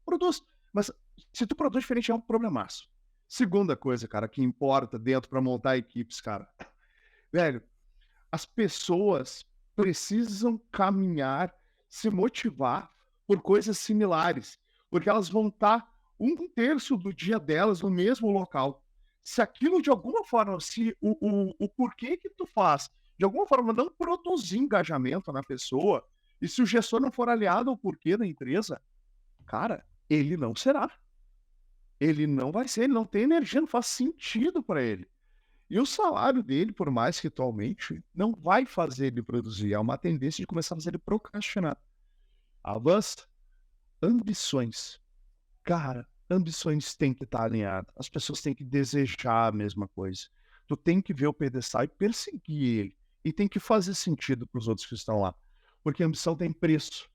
Produz. Mas se tu produz diferente, é um problemaço. Segunda coisa, cara, que importa dentro para montar equipes, cara. Velho, as pessoas precisam caminhar, se motivar por coisas similares, porque elas vão estar 1/3 do dia delas no mesmo local. Se aquilo de alguma forma, se o porquê que tu faz, de alguma forma não produzir engajamento na pessoa, e se o gestor não for aliado ao porquê da empresa, cara, ele não será. Ele não vai ser, ele não tem energia, não faz sentido para ele. E o salário dele, por mais que atualmente, não vai fazer ele produzir. É uma tendência de começar a fazer ele procrastinar. Avança. Ambições. Cara, ambições têm que estar alinhadas. As pessoas têm que desejar a mesma coisa. Tu tem que ver o pedestal e perseguir ele. E tem que fazer sentido para os outros que estão lá. Porque a ambição tem preço.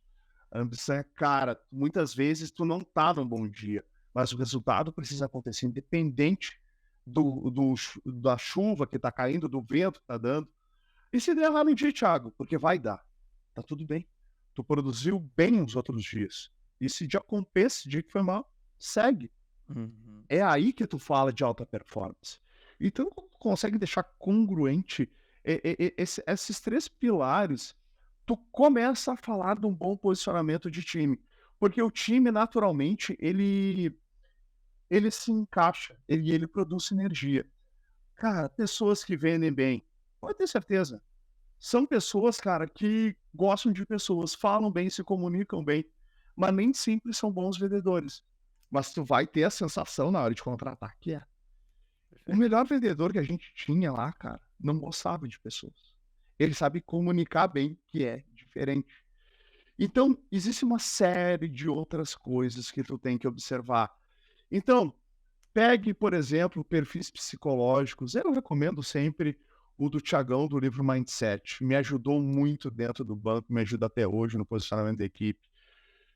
A ambição é cara. Muitas vezes tu não tá num bom dia, mas o resultado precisa acontecer independente da chuva que tá caindo, do vento que tá dando. E se der errado um dia, Thiago, porque vai dar. Tá tudo bem. Tu produziu bem os outros dias. E se dia compensa, esse dia que foi mal, segue. Uhum. É aí que tu fala de alta performance. Então, tu consegue deixar congruente esses 3 pilares, tu começa a falar de um bom posicionamento de time. Porque o time, naturalmente, ele se encaixa, ele produz sinergia. Cara, pessoas que vendem bem, pode ter certeza, são pessoas, cara, que gostam de pessoas, falam bem, se comunicam bem, mas nem sempre são bons vendedores. Mas tu vai ter a sensação na hora de contratar que é. O melhor vendedor que a gente tinha lá, cara, não gostava de pessoas. Ele sabe comunicar bem, que é diferente. Então, existe uma série de outras coisas que tu tem que observar. Então, pegue, por exemplo, perfis psicológicos. Eu recomendo sempre o do Thiagão, do livro Mindset. Me ajudou muito dentro do banco, me ajuda até hoje no posicionamento da equipe.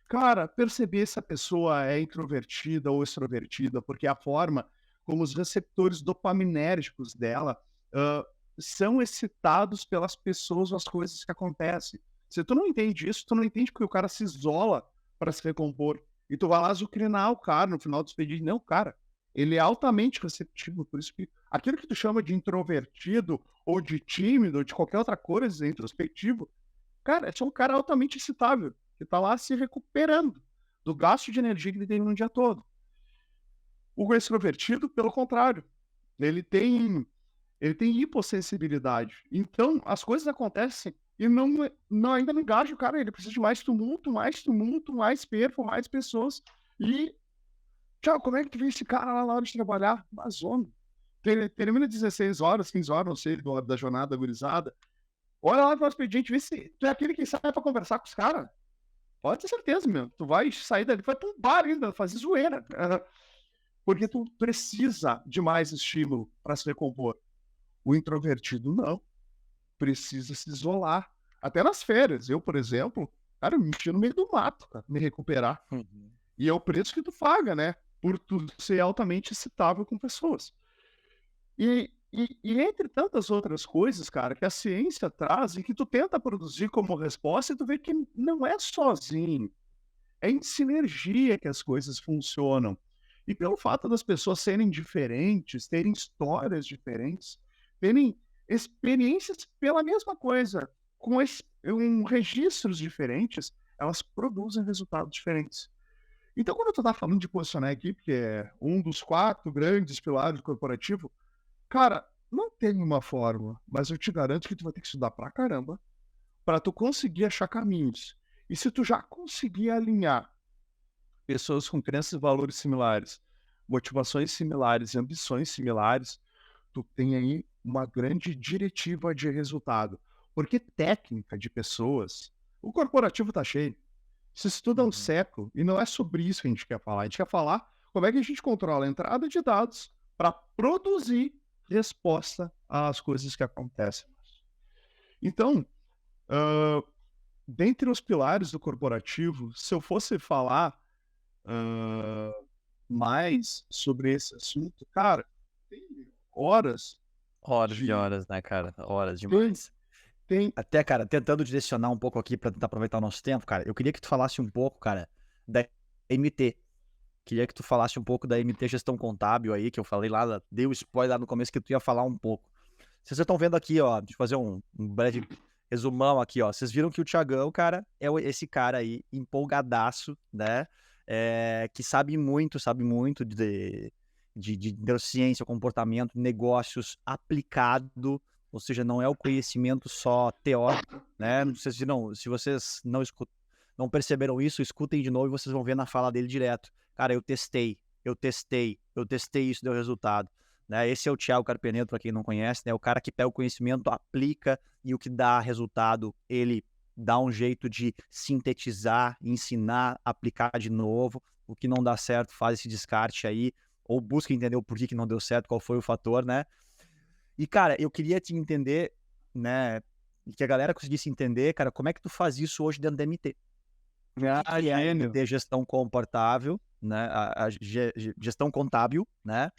Cara, perceber se a pessoa é introvertida ou extrovertida, porque a forma como os receptores dopaminérgicos dela hã, são excitados pelas pessoas ou as coisas que acontecem. Se tu não entende isso, tu não entende que o cara se isola para se recompor. E tu vai lá azucrinar o cara no final do expediente. Não, cara, ele é altamente receptivo, por isso que aquilo que tu chama de introvertido, ou de tímido, ou de qualquer outra coisa, introspectivo, cara, é só um cara altamente excitável, que tá lá se recuperando do gasto de energia que ele tem no dia todo. O extrovertido, pelo contrário, ele tem ele tem hipossensibilidade. Então, as coisas acontecem e ainda não engaja o cara, ele precisa de mais tumulto, mais perco, mais pessoas. E, tchau, como é que tu vê esse cara lá na hora de trabalhar? Uma zona. Termina 16 horas, 15 horas, não sei, da jornada gurizada. Olha lá pro expediente, vê se tu é aquele que sai pra conversar com os caras. Pode ter certeza, meu. Tu vai sair dali, vai pra um bar ainda, fazer zoeira. Porque tu precisa de mais estímulo para se recompor. O introvertido não. Precisa se isolar. Até nas férias. Eu, por exemplo, cara, eu me enchia no meio do mato, cara, me recuperar. Uhum. E é o preço que tu paga, né? Por tu ser altamente excitável com pessoas. E entre tantas outras coisas, cara, que a ciência traz e que tu tenta produzir como resposta, e tu vê que não é sozinho. É em sinergia que as coisas funcionam. E pelo fato das pessoas serem diferentes, terem histórias diferentes, terem experiências pela mesma coisa, com registros diferentes, elas produzem resultados diferentes. Então, quando tu tá falando de posicionar a equipe, que é um dos 4 grandes pilares do corporativo, cara, não tem uma fórmula, mas eu te garanto que tu vai ter que estudar pra caramba para tu conseguir achar caminhos. E se tu já conseguir alinhar pessoas com crenças e valores similares, motivações similares e ambições similares, tu tem aí uma grande diretiva de resultado. Porque técnica de pessoas, o corporativo tá cheio. Se estuda um Uhum. século, e não é sobre isso que a gente quer falar. A gente quer falar como é que a gente controla a entrada de dados para produzir resposta às coisas que acontecem. Então, dentre os pilares do corporativo, se eu fosse falar mais sobre esse assunto, cara, tem horas Horas e de horas, né, cara? Horas tem, demais. tem, Até, cara, tentando direcionar um pouco aqui pra tentar aproveitar o nosso tempo, cara, eu queria que tu falasse um pouco, cara, da MT. Queria que tu falasse um pouco da MT Gestão Contábil aí, que eu falei lá, dei o spoiler lá no começo que tu ia falar um pouco. Vocês estão vendo aqui, ó, deixa eu fazer um breve resumão aqui, ó. Vocês viram que o Thiagão, cara, é esse cara aí, empolgadaço, né? Que sabe muito de neurociência, comportamento, negócios aplicado, ou seja, não é o conhecimento só teórico, né? Vocês viram, se vocês não perceberam isso, escutem de novo e vocês vão ver na fala dele direto. Cara, eu testei isso, deu resultado. Né? Esse é o Thiago Carpenedo, para quem não conhece, né? O cara que pega o conhecimento, aplica e o que dá resultado, ele dá um jeito de sintetizar, ensinar, aplicar de novo. O que não dá certo, faz esse descarte aí, ou busca entender o porquê que não deu certo, qual foi o fator, né? E, cara, eu queria te entender, né? E que a galera conseguisse entender, cara, como é que tu faz isso hoje dentro da MT? ah, Que é a gênio. MT Gestão Comportável, né? A gestão contábil, né?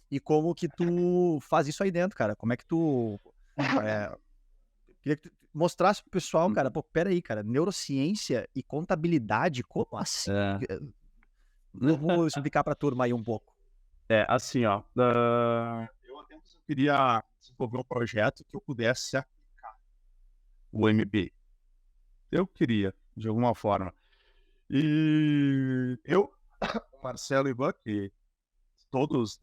E como que tu faz isso aí dentro, cara? Como é que tu... queria que tu mostrasse pro pessoal, cara, pô, peraí, cara, neurociência e contabilidade, como assim? É, Eu vou explicar pra turma aí um pouco. assim, ó, eu até queria desenvolver um projeto que eu pudesse aplicar o MBA. Eu queria, de alguma forma. E eu, o Marcelo e o Ivan, que todos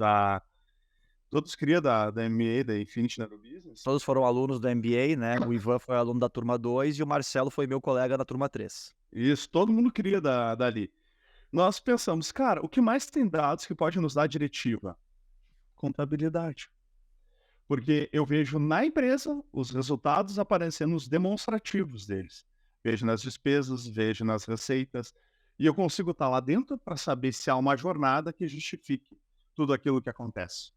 cria da MBA, da Infinity Neurobusiness. Todos foram alunos do MBA, né? O Ivan foi aluno da turma 2 e o Marcelo foi meu colega da turma 3. Isso, todo mundo cria dali. Nós pensamos, cara, o que mais tem dados que pode nos dar diretiva? Contabilidade. Porque eu vejo na empresa os resultados aparecendo nos demonstrativos deles. Vejo nas despesas, vejo nas receitas, e eu consigo estar lá dentro para saber se há uma jornada que justifique tudo aquilo que acontece.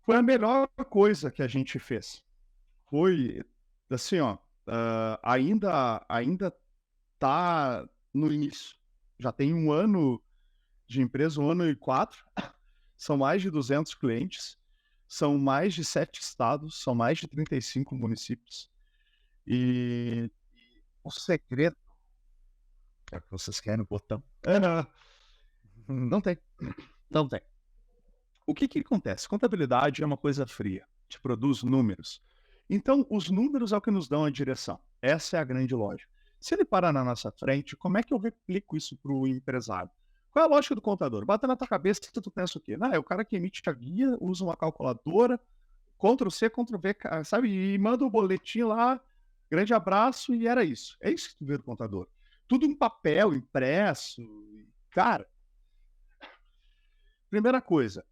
Foi a melhor coisa que a gente fez. Foi assim, ó, ainda tá no início. Já tem 1 ano de empresa, 1 ano e 4. São mais de 200 clientes. São mais de 7 estados. São mais de 35 municípios. E o segredo é que vocês querem o botão. Não tem. Não tem. O que acontece? Contabilidade é uma coisa fria. Te produz números. Então, os números é o que nos dão a direção. Essa é a grande lógica. Se ele parar na nossa frente, como é que eu replico isso para o empresário? Qual é a lógica do contador? Bata na tua cabeça que tu pensa o quê? É o cara que emite a guia, usa uma calculadora, Ctrl+C, Ctrl+V, sabe? E manda o boletim lá, grande abraço, e era isso. É isso que tu vê do contador. Tudo em papel, impresso. Cara, primeira coisa,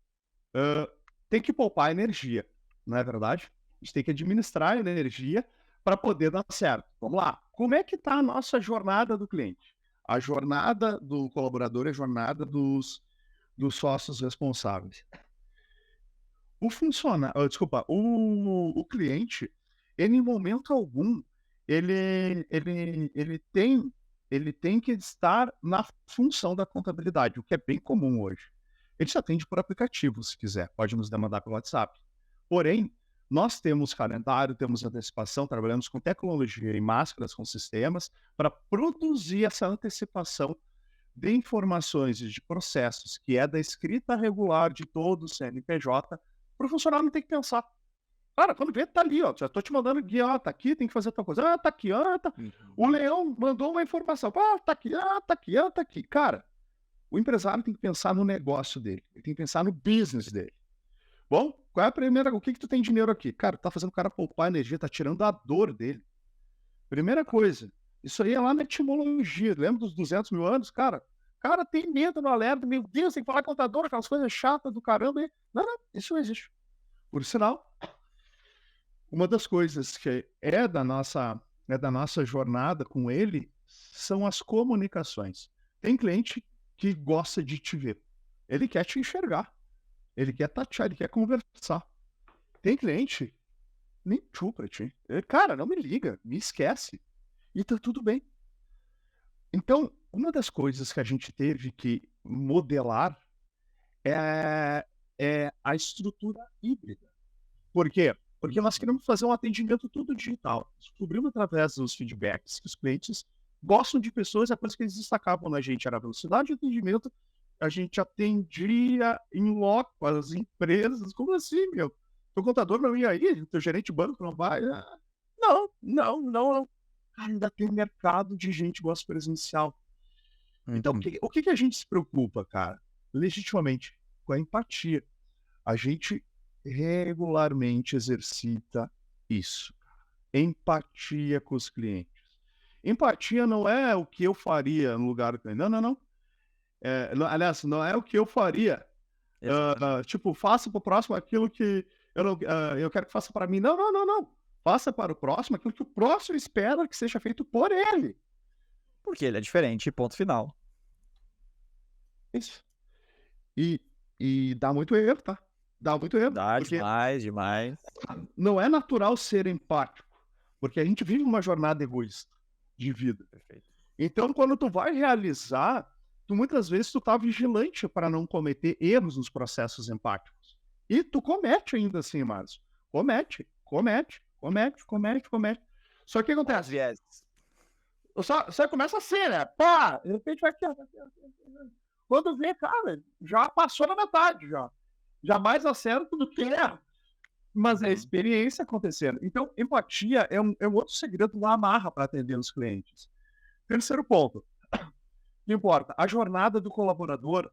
tem que poupar energia, não é verdade? A gente tem que administrar a energia para poder dar certo. Vamos lá. Como é que está a nossa jornada do cliente? A jornada do colaborador é a jornada dos sócios responsáveis. O cliente, ele em momento algum, ele tem que estar na função da contabilidade, o que é bem comum hoje. Ele se atende por aplicativo, se quiser, pode nos demandar pelo WhatsApp. Porém, nós temos calendário, temos antecipação, trabalhamos com tecnologia e máscaras, com sistemas, para produzir essa antecipação de informações e de processos, que é da escrita regular de todo o CNPJ, para o funcionário não ter que pensar. Cara, quando vê, tá ali, ó. Já tô te mandando guia, ó, tá aqui, tem que fazer tal coisa. Ah, tá aqui, tá. O Leão mandou uma informação. Ah, tá aqui, tá aqui, tá aqui. Cara, o empresário tem que pensar no negócio dele. Ele tem que pensar no business dele. Bom, qual é a primeira... O que tu tem dinheiro aqui? Cara, tá fazendo o cara poupar energia, tá tirando a dor dele. Primeira coisa. Isso aí é lá na etimologia. Lembra dos 200 mil anos? Cara, tem medo no alerta. Meu Deus, tem que falar contador, aquelas coisas chatas do caramba. Não, isso não existe. Por sinal, uma das coisas que é da nossa jornada com ele são as comunicações. Tem cliente que gosta de te ver. Ele quer te enxergar. Ele quer tatear, ele quer conversar. Tem cliente, nem tchu pra ti. Cara, não me liga, me esquece. E tá tudo bem. Então, uma das coisas que a gente teve que modelar é a estrutura híbrida Por quê? Porque nós queremos fazer um atendimento tudo digital. Descobrimos através dos feedbacks que os clientes gostam de pessoas, a coisa que eles destacavam na gente era a velocidade de atendimento. A gente atendia em loco as empresas. Como assim, meu? Teu contador não ia aí? Teu gerente de banco não vai? Não. Cara, ainda tem mercado de gente que gosta presencial. Então, o que a gente se preocupa, cara? Legitimamente, com a empatia. A gente regularmente exercita isso. Empatia com os clientes. Empatia não é o que eu faria no lugar do cliente. Não. Aliás, não é o que eu faria. Tipo, faça para o próximo aquilo que eu quero que faça para mim. Não. Faça para o próximo aquilo que o próximo espera que seja feito por ele. Porque ele é diferente, ponto final. Isso. E dá muito erro, tá? Dá muito erro. Dá porque demais. não é natural ser empático. Porque a gente vive uma jornada egoísta de vida. Perfeito. Então, quando tu vai realizar, muitas vezes tu tá vigilante para não cometer erros nos processos empáticos. E tu comete ainda assim, Márcio. Comete. Só que o que acontece? Só começa a ser, né? Pá! De repente vai aqui. Quando vê, cara, já passou na metade, já. Já mais acerto do que erro. Mas é a experiência acontecendo. Então, empatia é um outro segredo da amarra para atender os clientes. Terceiro ponto. Não importa. A jornada do colaborador,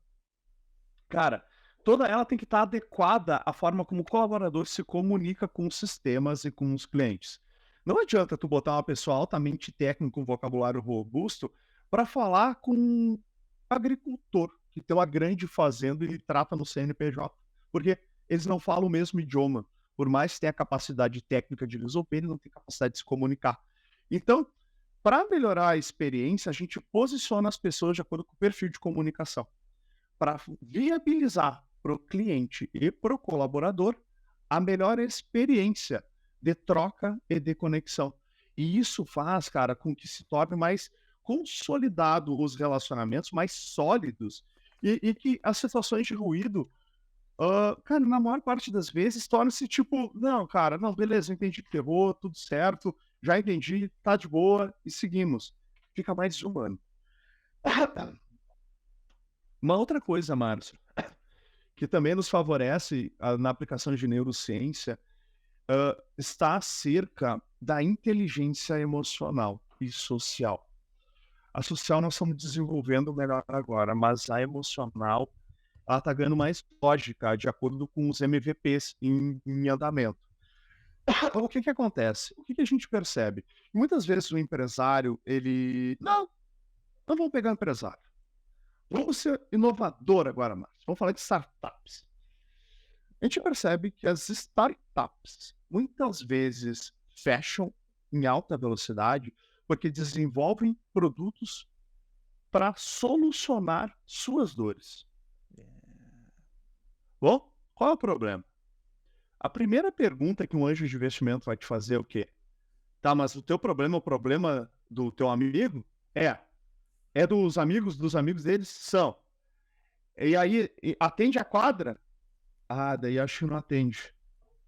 cara, toda ela tem que estar adequada à forma como o colaborador se comunica com os sistemas e com os clientes. Não adianta tu botar uma pessoa altamente técnica, com vocabulário robusto, para falar com um agricultor que tem uma grande fazenda e ele trata no CNPJ. Porque eles não falam o mesmo idioma. Por mais que tenha capacidade técnica de resolver, ele não tem capacidade de se comunicar. Então, para melhorar a experiência, a gente posiciona as pessoas de acordo com o perfil de comunicação. Para viabilizar para o cliente e para o colaborador a melhor experiência de troca e de conexão. E isso faz, cara, com que se torne mais consolidado os relacionamentos, mais sólidos, e que as situações de ruído, cara, na maior parte das vezes, torna-se tipo, não, cara, não, beleza, eu entendi que errou, tudo certo, já entendi, tá de boa, e seguimos. Fica mais humano. Uma outra coisa, Márcio, que também nos favorece na aplicação de neurociência, está acerca da inteligência emocional e social. A social nós estamos desenvolvendo melhor agora, mas a emocional ela está ganhando mais lógica de acordo com os MVPs em andamento. O que acontece? O que a gente percebe? Muitas vezes o empresário, ele... Não vamos pegar o empresário. Vamos ser inovador agora, Márcio. Vamos falar de startups. A gente percebe que as startups muitas vezes fecham em alta velocidade porque desenvolvem produtos para solucionar suas dores. Bom, qual é o problema? A primeira pergunta que um anjo de investimento vai te fazer é o quê? Tá, mas o teu problema é o problema do teu amigo? É dos amigos deles? São. E aí, atende a quadra? Ah, daí acho que não atende.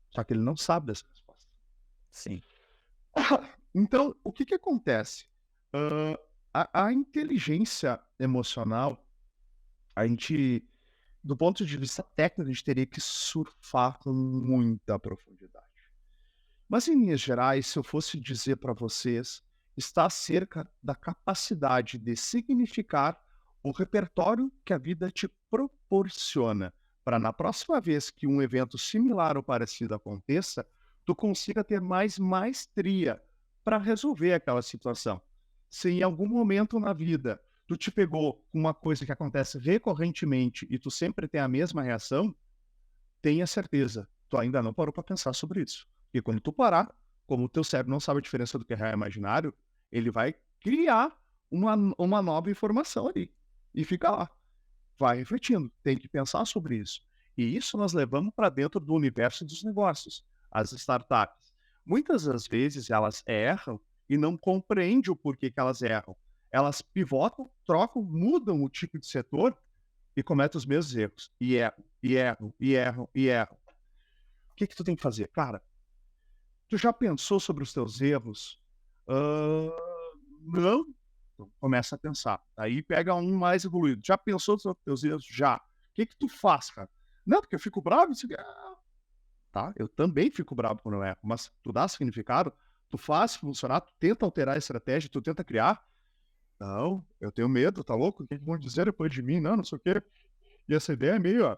Só que ele não sabe dessa resposta. Sim. Então, o que acontece? A inteligência emocional, a gente, do ponto de vista técnico, a gente teria que surfar com muita profundidade. Mas, em linhas gerais, se eu fosse dizer para vocês, está acerca da capacidade de significar o repertório que a vida te proporciona, para na próxima vez que um evento similar ou parecido aconteça, tu consiga ter mais maestria para resolver aquela situação. Se em algum momento na vida tu te pegou com uma coisa que acontece recorrentemente e tu sempre tem a mesma reação, tenha certeza, tu ainda não parou para pensar sobre isso. E quando tu parar, como o teu cérebro não sabe a diferença do que é real e imaginário, ele vai criar uma nova informação ali. E fica lá. Vai refletindo. Tem que pensar sobre isso. E isso nós levamos para dentro do universo dos negócios. As startups. Muitas das vezes elas erram e não compreendem o porquê que elas erram. Elas pivotam, trocam, mudam o tipo de setor e cometem os mesmos erros. E erram. que tu tem que fazer? Cara, tu já pensou sobre os teus erros? Hã, não? Então começa a pensar. Aí pega um mais evoluído. Já pensou sobre os teus erros? Já. O que tu faz, cara? Não, porque eu fico bravo, isso aqui tá, eu também fico bravo quando eu erro, mas tu dá significado, tu faz funcionar, tu tenta alterar a estratégia, tu tenta criar. Não, eu tenho medo, tá louco? O que vão dizer depois de mim? Não, não sei o quê. E essa ideia é meio, ó,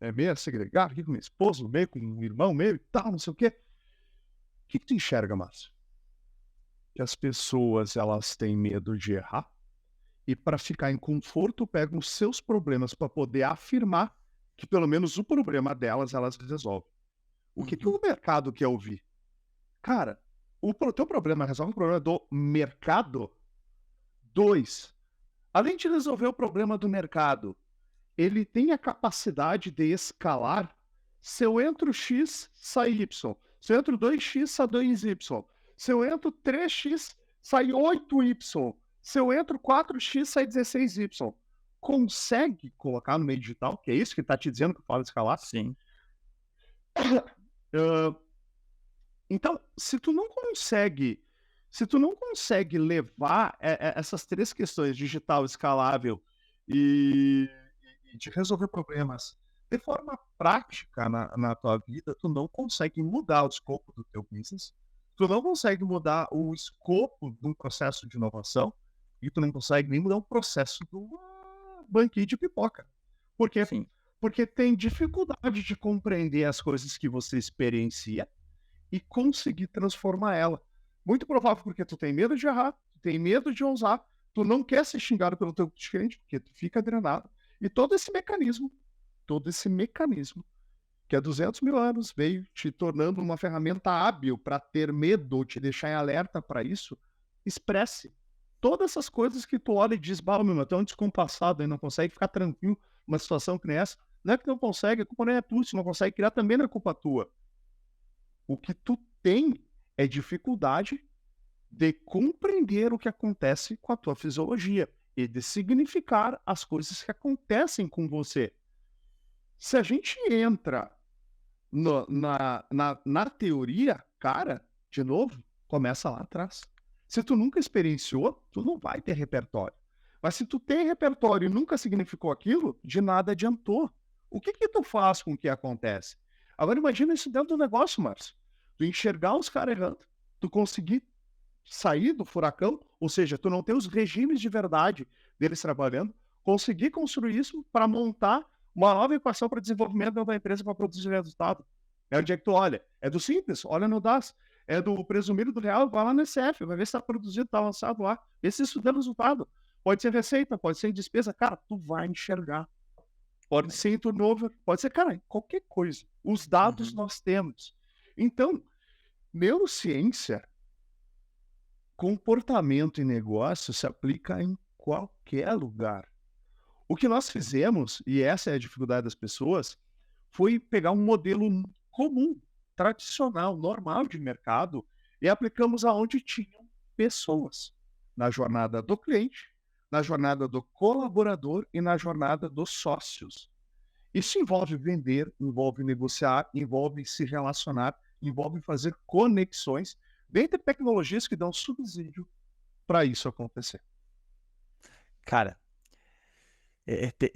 é meio segregada aqui com meu esposo, meio com um irmão, meio e tal, não sei o quê. O que tu enxerga, Márcio? Que as pessoas, elas têm medo de errar e para ficar em conforto pegam os seus problemas para poder afirmar que pelo menos o problema delas, elas resolvem. O que Uhum. o mercado quer ouvir? Cara, teu problema resolve o problema do mercado? 2, além de resolver o problema do mercado, ele tem a capacidade de escalar. Se eu entro X, sai Y. Se eu entro 2x, sai 2y. Se eu entro 3x, sai 8y. Se eu entro 4x, sai 16y. Consegue colocar no meio digital, que é isso que está te dizendo que fala escalar? Sim. Hã, então, se tu não consegue levar essas 3 questões, digital, escalável e de resolver problemas de forma prática na tua vida, tu não consegue mudar o escopo do teu business, tu não consegue mudar o escopo de um processo de inovação e tu não consegue nem mudar o processo do banquinho de pipoca. Por quê? Sim. Porque tem dificuldade de compreender as coisas que você experiencia e conseguir transformar ela. Muito provável porque tu tem medo de errar, tu tem medo de ousar, tu não quer ser xingado pelo teu cliente, porque tu fica drenado. E todo esse mecanismo, que há 200 mil anos veio te tornando uma ferramenta hábil para ter medo, te deixar em alerta para isso, expresse. Todas essas coisas que tu olha e diz, bah, meu, tu é um descompassado e não consegue ficar tranquilo numa situação que nem essa. Não é que não consegue, a culpa não é tua, se não consegue criar também não é culpa tua. O que tu tem é dificuldade de compreender o que acontece com a tua fisiologia e de significar as coisas que acontecem com você. Se a gente entra na teoria, cara, de novo, começa lá atrás. Se tu nunca experienciou, tu não vai ter repertório. Mas se tu tem repertório e nunca significou aquilo, de nada adiantou. O que que tu faz com o que acontece? Agora imagina isso dentro do negócio, Márcio. Tu enxergar os caras errando, tu conseguir sair do furacão, ou seja, tu não ter os regimes de verdade deles trabalhando, conseguir construir isso para montar uma nova equação para desenvolvimento da tua empresa para produzir resultado. É onde é que tu olha? É do simples, olha no DAS. É do presumido do real, vai lá no SF, vai ver se está produzido, está lançado lá. Vê se isso dá resultado. Pode ser receita, pode ser em despesa. Cara, tu vai enxergar. Pode ser em turnover, pode ser, cara, qualquer coisa. Os dados Uhum. nós temos. Então, neurociência, comportamento e negócio se aplica em qualquer lugar. O que nós fizemos, e essa é a dificuldade das pessoas, foi pegar um modelo comum, tradicional, normal de mercado e aplicamos aonde tinham pessoas, na jornada do cliente, na jornada do colaborador e na jornada dos sócios. Isso envolve vender, envolve negociar, envolve se relacionar, envolve fazer conexões, dentre tecnologias que dão subsídio para isso acontecer. Cara,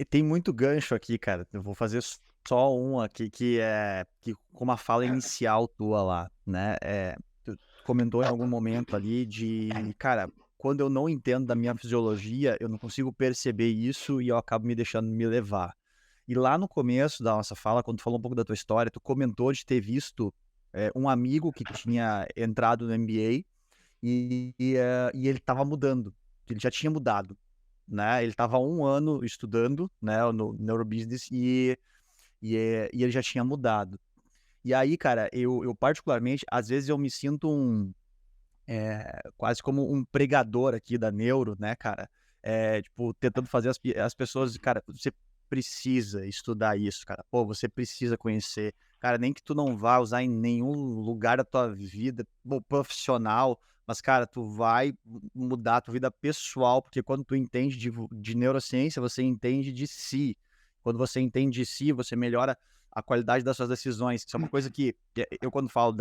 tem muito gancho aqui, cara. Eu vou fazer só um aqui que é que com uma fala inicial tua lá, né? Tu comentou em algum momento ali de, cara, quando eu não entendo da minha fisiologia, eu não consigo perceber isso e eu acabo me deixando me levar. E lá no começo da nossa fala, quando tu falou um pouco da tua história, tu comentou de ter visto um amigo que tinha entrado no MBA e ele estava mudando, ele já tinha mudado, né? Ele estava há 1 ano estudando, né, no Neurobusiness e ele já tinha mudado. E aí, cara, eu particularmente, às vezes eu me sinto quase como um pregador aqui da neuro, né, cara? Tipo, tentando fazer as pessoas, cara, você precisa estudar isso, cara. Pô, você precisa conhecer. Cara, nem que tu não vá usar em nenhum lugar da tua vida, pô, profissional, mas, cara, tu vai mudar a tua vida pessoal, porque quando tu entende de neurociência, você entende de si. Quando você entende de si, você melhora a qualidade das suas decisões. Isso é uma coisa que eu, quando falo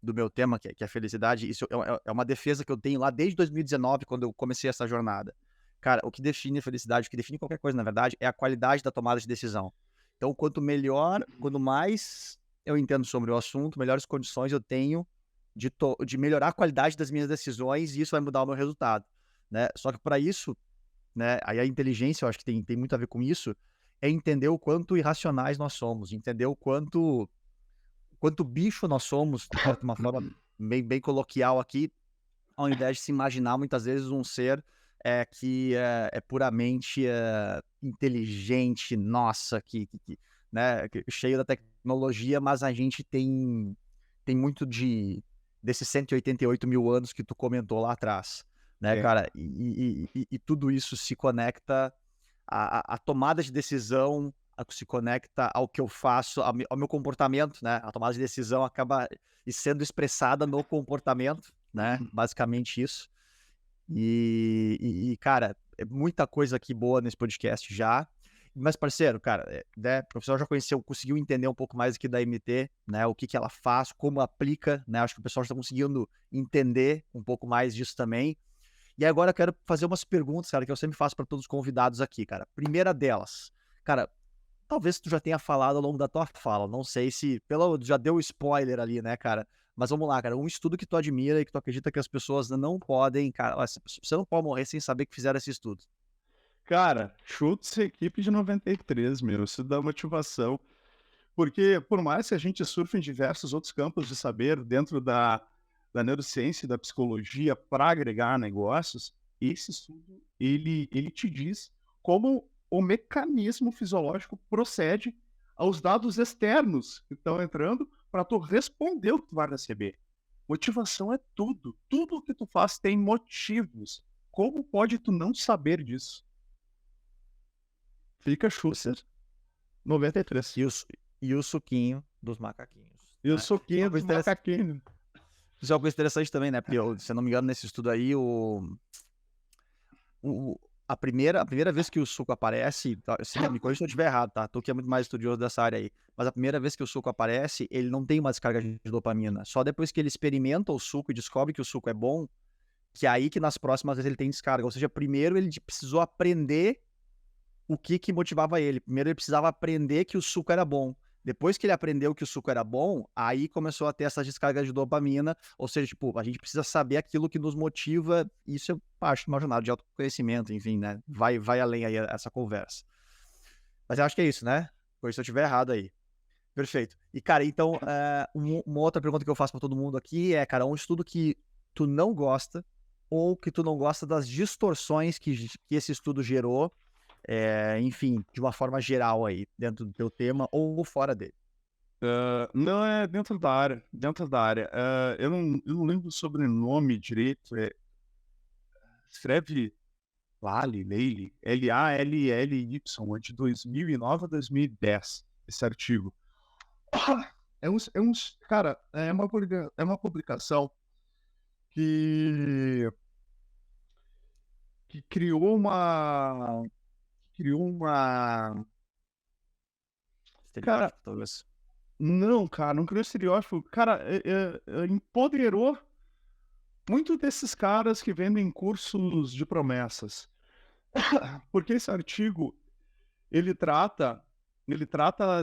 do meu tema, que é a felicidade, isso é uma defesa que eu tenho lá desde 2019, quando eu comecei essa jornada. Cara, o que define a felicidade, o que define qualquer coisa, na verdade, é a qualidade da tomada de decisão. Então, quanto mais eu entendo sobre o assunto, melhores condições eu tenho de melhorar a qualidade das minhas decisões, e isso vai mudar o meu resultado, né? Só que para isso, né, aí a inteligência, eu acho que tem muito a ver com isso, é entender o quanto irracionais nós somos, entender o quanto bicho nós somos, de uma forma bem coloquial aqui, ao invés de se imaginar muitas vezes um ser que é puramente inteligente, nossa, né, cheio da tecnologia, mas a gente tem muito desses 188 mil anos que tu comentou lá atrás, né, cara? E tudo isso se conecta à tomada de decisão, se conecta ao que eu faço, ao meu comportamento, né? A tomada de decisão acaba sendo expressada no comportamento, né? Basicamente isso. Cara, é muita coisa aqui boa nesse podcast já. Mas, parceiro, cara, né, o pessoal já conheceu, conseguiu entender um pouco mais aqui da MT, né? O que ela faz, como aplica, né? Acho que o pessoal já está conseguindo entender um pouco mais disso também. E agora eu quero fazer umas perguntas, cara, que eu sempre faço para todos os convidados aqui, cara. Primeira delas, cara, talvez tu já tenha falado ao longo da tua fala, não sei se, já deu spoiler ali, né, cara? Mas vamos lá, cara, um estudo que tu admira e que tu acredita que as pessoas não podem, cara, você não pode morrer sem saber que fizeram esse estudo. Cara, chutes equipe de 93, meu, isso dá motivação. Porque por mais que a gente surfe em diversos outros campos de saber dentro da neurociência e da psicologia para agregar negócios, esse estudo, ele te diz como o mecanismo fisiológico procede aos dados externos que estão entrando para tu responder o que tu vai receber. Motivação é tudo. Tudo o que tu faz tem motivos. Como pode tu não saber disso? Fica Schuster, 93. E o suquinho dos macaquinhos. E o né? suquinho dos macaquinhos. Isso é uma coisa interessante também, né? Porque, se eu não me engano, nesse estudo aí, a primeira vez que o suco aparece, me corrija se eu estiver errado, tá? Tu que é muito mais estudioso dessa área aí. Mas a primeira vez que o suco aparece, ele não tem uma descarga de dopamina. Só depois que ele experimenta o suco e descobre que o suco é bom, que aí que nas próximas vezes ele tem descarga. Ou seja, primeiro ele precisou aprender o que motivava ele. Primeiro ele precisava aprender que o suco era bom. Depois que ele aprendeu que o suco era bom, aí começou a ter essa descarga de dopamina, ou seja, tipo, a gente precisa saber aquilo que nos motiva, isso é parte de uma jornada de autoconhecimento, enfim, né? Vai além aí essa conversa. Mas eu acho que é isso, né? Por se eu estiver errado aí. Perfeito. E, cara, então, uma outra pergunta que eu faço para todo mundo aqui é, cara, um estudo que tu não gosta ou que tu não gosta das distorções que esse estudo gerou, enfim, de uma forma geral aí, dentro do teu tema ou fora dele. Não, é dentro da área. Eu não lembro o sobrenome direito. Escreve Leili, Lally, de 2009 a 2010, esse artigo. Cara, é uma publicação que criou uma Cara, talvez. Não, cara, não criou estereótipo. Cara, empoderou muito desses caras que vendem cursos de promessas. Porque esse artigo, ele trata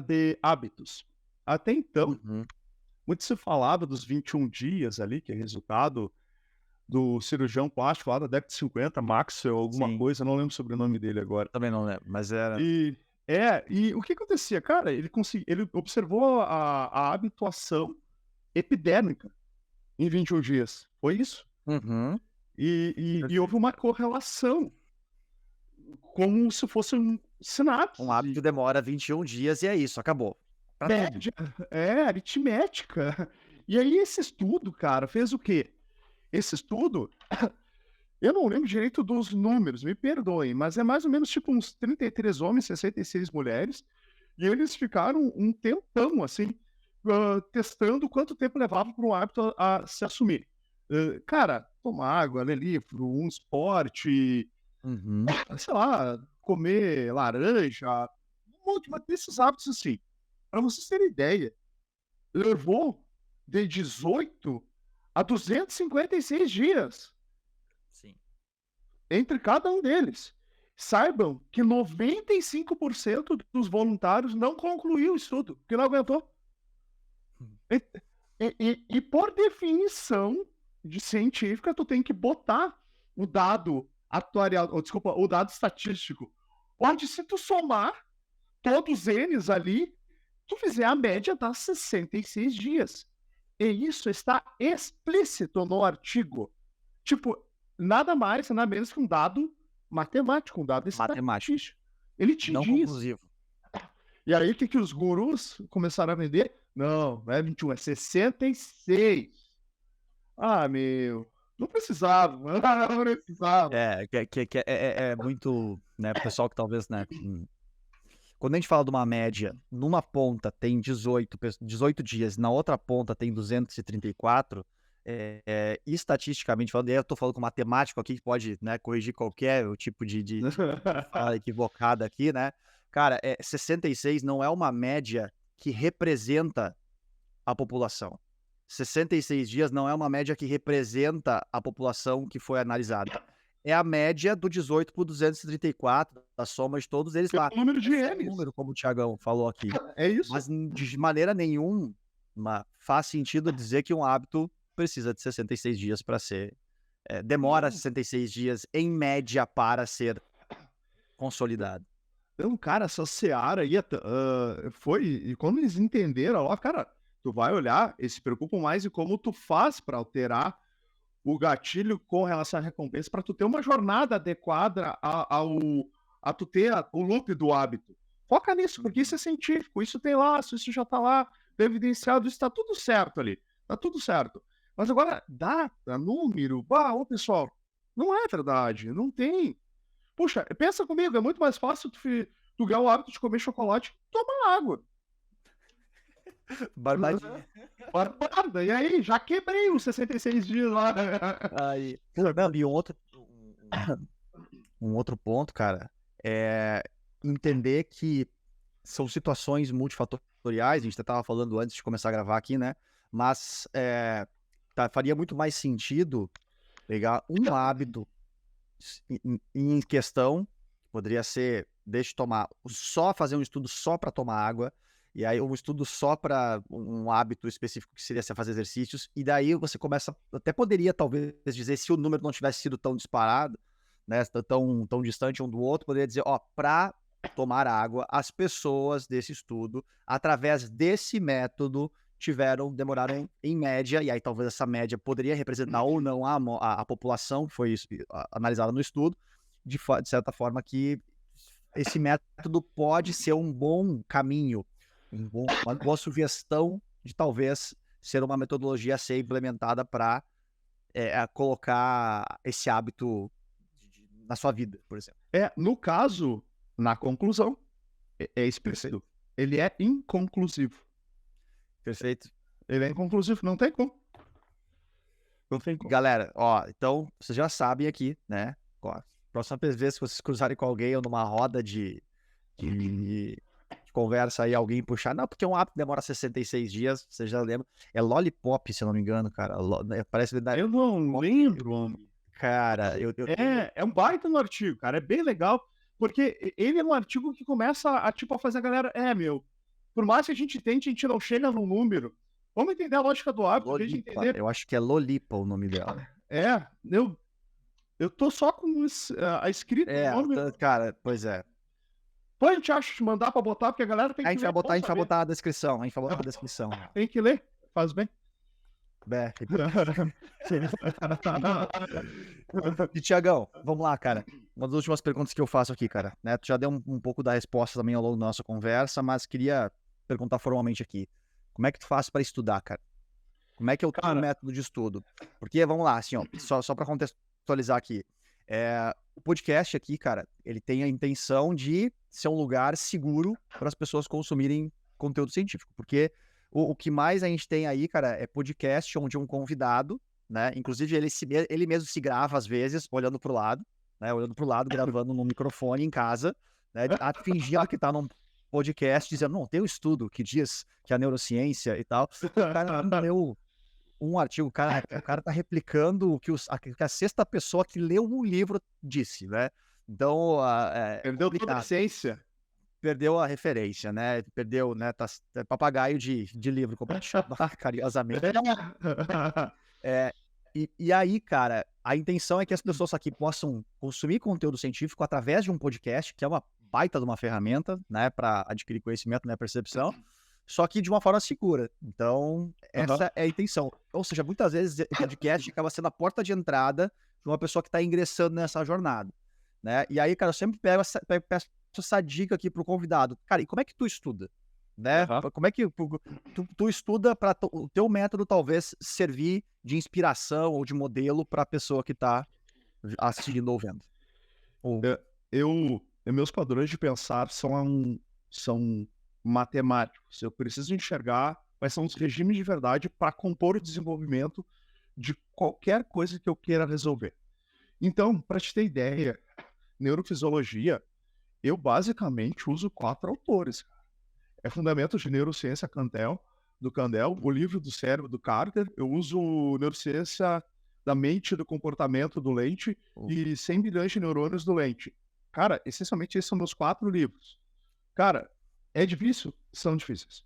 de hábitos. Até então, muito se falava dos 21 dias ali, que é resultado do cirurgião plástico lá da década de 50, Maxwell, alguma coisa, não lembro sobre o sobrenome dele agora. Também não lembro, mas era... E o que acontecia? Cara, ele observou a habituação epidérmica em 21 dias. Foi isso? E houve uma correlação, como se fosse um sinapse. Um hábito demora 21 dias e é isso, acabou. Aritmética. E aí esse estudo, cara, fez o quê? Esse estudo, eu não lembro direito dos números, me perdoem, mas é mais ou menos tipo uns 33 homens, 66 mulheres, e eles ficaram um tempão, assim, testando quanto tempo levava para um hábito a se assumir. Cara, tomar água, ler livro, um esporte, sei lá, comer laranja, um monte desses hábitos assim. Para vocês terem ideia, levou de 18 a 256 dias Sim. entre cada um deles. Saibam que 95% dos voluntários não concluiu o estudo, porque não aguentou. E por definição de científica, tu tem que botar o dado atuarial, o dado estatístico, onde se tu somar todos eles ali, tu fizer a média dá 66 dias. E isso está explícito no artigo. Tipo, nada mais, nada menos que um dado matemático, um dado Matemático. estatístico. Ele te Não diz. conclusivo. E aí, o que os gurus começaram a vender? Não, não é 21, é 66. Ah, meu. Não precisava. Não precisava. É muito, né, pro pessoal que talvez, né, quando a gente fala de uma média, numa ponta tem 18 dias, na outra ponta tem 234, estatisticamente falando, e aí eu tô falando com matemático aqui, que pode, né, corrigir qualquer tipo de fala equivocada aqui, né? Cara, 66 não é uma média que representa a população. 66 dias não é uma média que representa a população que foi analisada. É a média do 18 por 234, a soma de todos eles lá. O número de Esse é o M's. número, como o Thiagão falou aqui. É isso. Mas de maneira nenhuma faz sentido dizer que um hábito precisa de 66 dias para ser... demora 66 dias, em média, para ser consolidado. Então, cara, essa seara aí foi... E quando eles entenderam, ó, cara, tu vai olhar, eles se preocupam mais em como tu faz para alterar o gatilho com relação à recompensa, para tu ter uma jornada adequada a tu ter o loop do hábito. Foca nisso, porque isso é científico, isso tem laço, isso já tá lá, evidenciado, isso tá tudo certo ali, tá tudo certo. Mas agora, data, número, ô pessoal, não é verdade, não tem. Puxa, pensa comigo, é muito mais fácil tu ganhar o hábito de comer chocolate e tomar água. Barbadinha. Barbada. E aí, já quebrei os 66 dias lá. Aí. Não, e um outro ponto, cara, é entender que são situações multifatoriais, a gente até estava falando antes de começar a gravar aqui, né? Mas faria muito mais sentido pegar um hábito em questão, poderia ser, só fazer um estudo só para tomar água, e aí um estudo só para um hábito específico que seria fazer exercícios, e daí você começa, até poderia talvez dizer, se o número não tivesse sido tão disparado, né, tão distante um do outro, poderia dizer, ó, para tomar água, as pessoas desse estudo, através desse método, demoraram em média, e aí talvez essa média poderia representar ou não a população que foi analisada no estudo, de certa forma que esse método pode ser um bom caminho, uma boa sugestão de talvez ser uma metodologia a ser implementada para colocar esse hábito na sua vida, por exemplo. No caso, na conclusão, é explícito. Ele é inconclusivo. Perfeito. Ele é inconclusivo, não tem como. Não tem como. Galera, ó, então vocês já sabem aqui, né? Ó, próxima vez que vocês cruzarem com alguém ou numa roda de conversa aí, alguém puxar, não, porque um hábito demora 66 dias, vocês já lembram. É Lollipop, se eu não me engano, cara. Parece... Eu não lembro, homem. Cara, é um baita no artigo, cara. É bem legal, porque ele é um artigo que começa a fazer a galera... por mais que a gente tente, a gente não chega no número. Vamos entender a lógica do hábito. Lolipa, entender... eu acho que é Lolipa o nome dela. Eu tô só com a escrita. Cara, pois é. Depois a gente acha de mandar pra botar, porque a galera tem que ler. A gente vai botar na descrição. Tem que ler, faz bem. E Thiagão, vamos lá, cara. Uma das últimas perguntas que eu faço aqui, cara, né? Tu já deu um pouco da resposta também ao longo da nossa conversa, mas queria perguntar formalmente aqui. Como é que tu faz para estudar, cara? Como é que é o teu método de estudo? Porque, vamos lá, assim, ó, só para contextualizar aqui. O podcast aqui, cara, ele tem a intenção de ser um lugar seguro para as pessoas consumirem conteúdo científico, porque o que mais a gente tem aí, cara, é podcast onde um convidado, né, inclusive ele mesmo se grava às vezes, olhando pro lado, gravando no microfone em casa, né, a fingir que tá podcast dizendo, não, tem um estudo que diz que a neurociência e tal. O cara não leu um artigo, o cara tá replicando o que, que a sexta pessoa que leu um livro disse, né? Então, Perdeu toda a complicado. essência. Perdeu a referência, né? Perdeu, né? É papagaio de livro, como a gente chama carinhosamente. E aí, cara, a intenção é que as pessoas aqui possam consumir conteúdo científico através de um podcast, que é uma baita de uma ferramenta, né, para adquirir conhecimento, né, percepção, só que de uma forma segura. Então, essa é a intenção. Ou seja, muitas vezes o podcast acaba sendo a porta de entrada de uma pessoa que está ingressando nessa jornada, né? E aí, cara, eu sempre peço essa dica aqui pro convidado. Cara, e como é que tu estuda? Né? Como é que tu estuda para o teu método talvez servir de inspiração ou de modelo para a pessoa que está assistindo ou vendo? Meus padrões de pensar são matemáticos. Eu preciso enxergar quais são os regimes de verdade para compor o desenvolvimento de qualquer coisa que eu queira resolver. Então, para te ter ideia, neurofisiologia, eu basicamente uso 4 autores. É Fundamentos de Neurociência do Candel, o livro do cérebro do Carter, eu uso Neurociência da Mente e do Comportamento do Lente e 100 bilhões de neurônios do Lente. Cara, essencialmente esses são meus 4 livros. Cara, é difícil? São difíceis.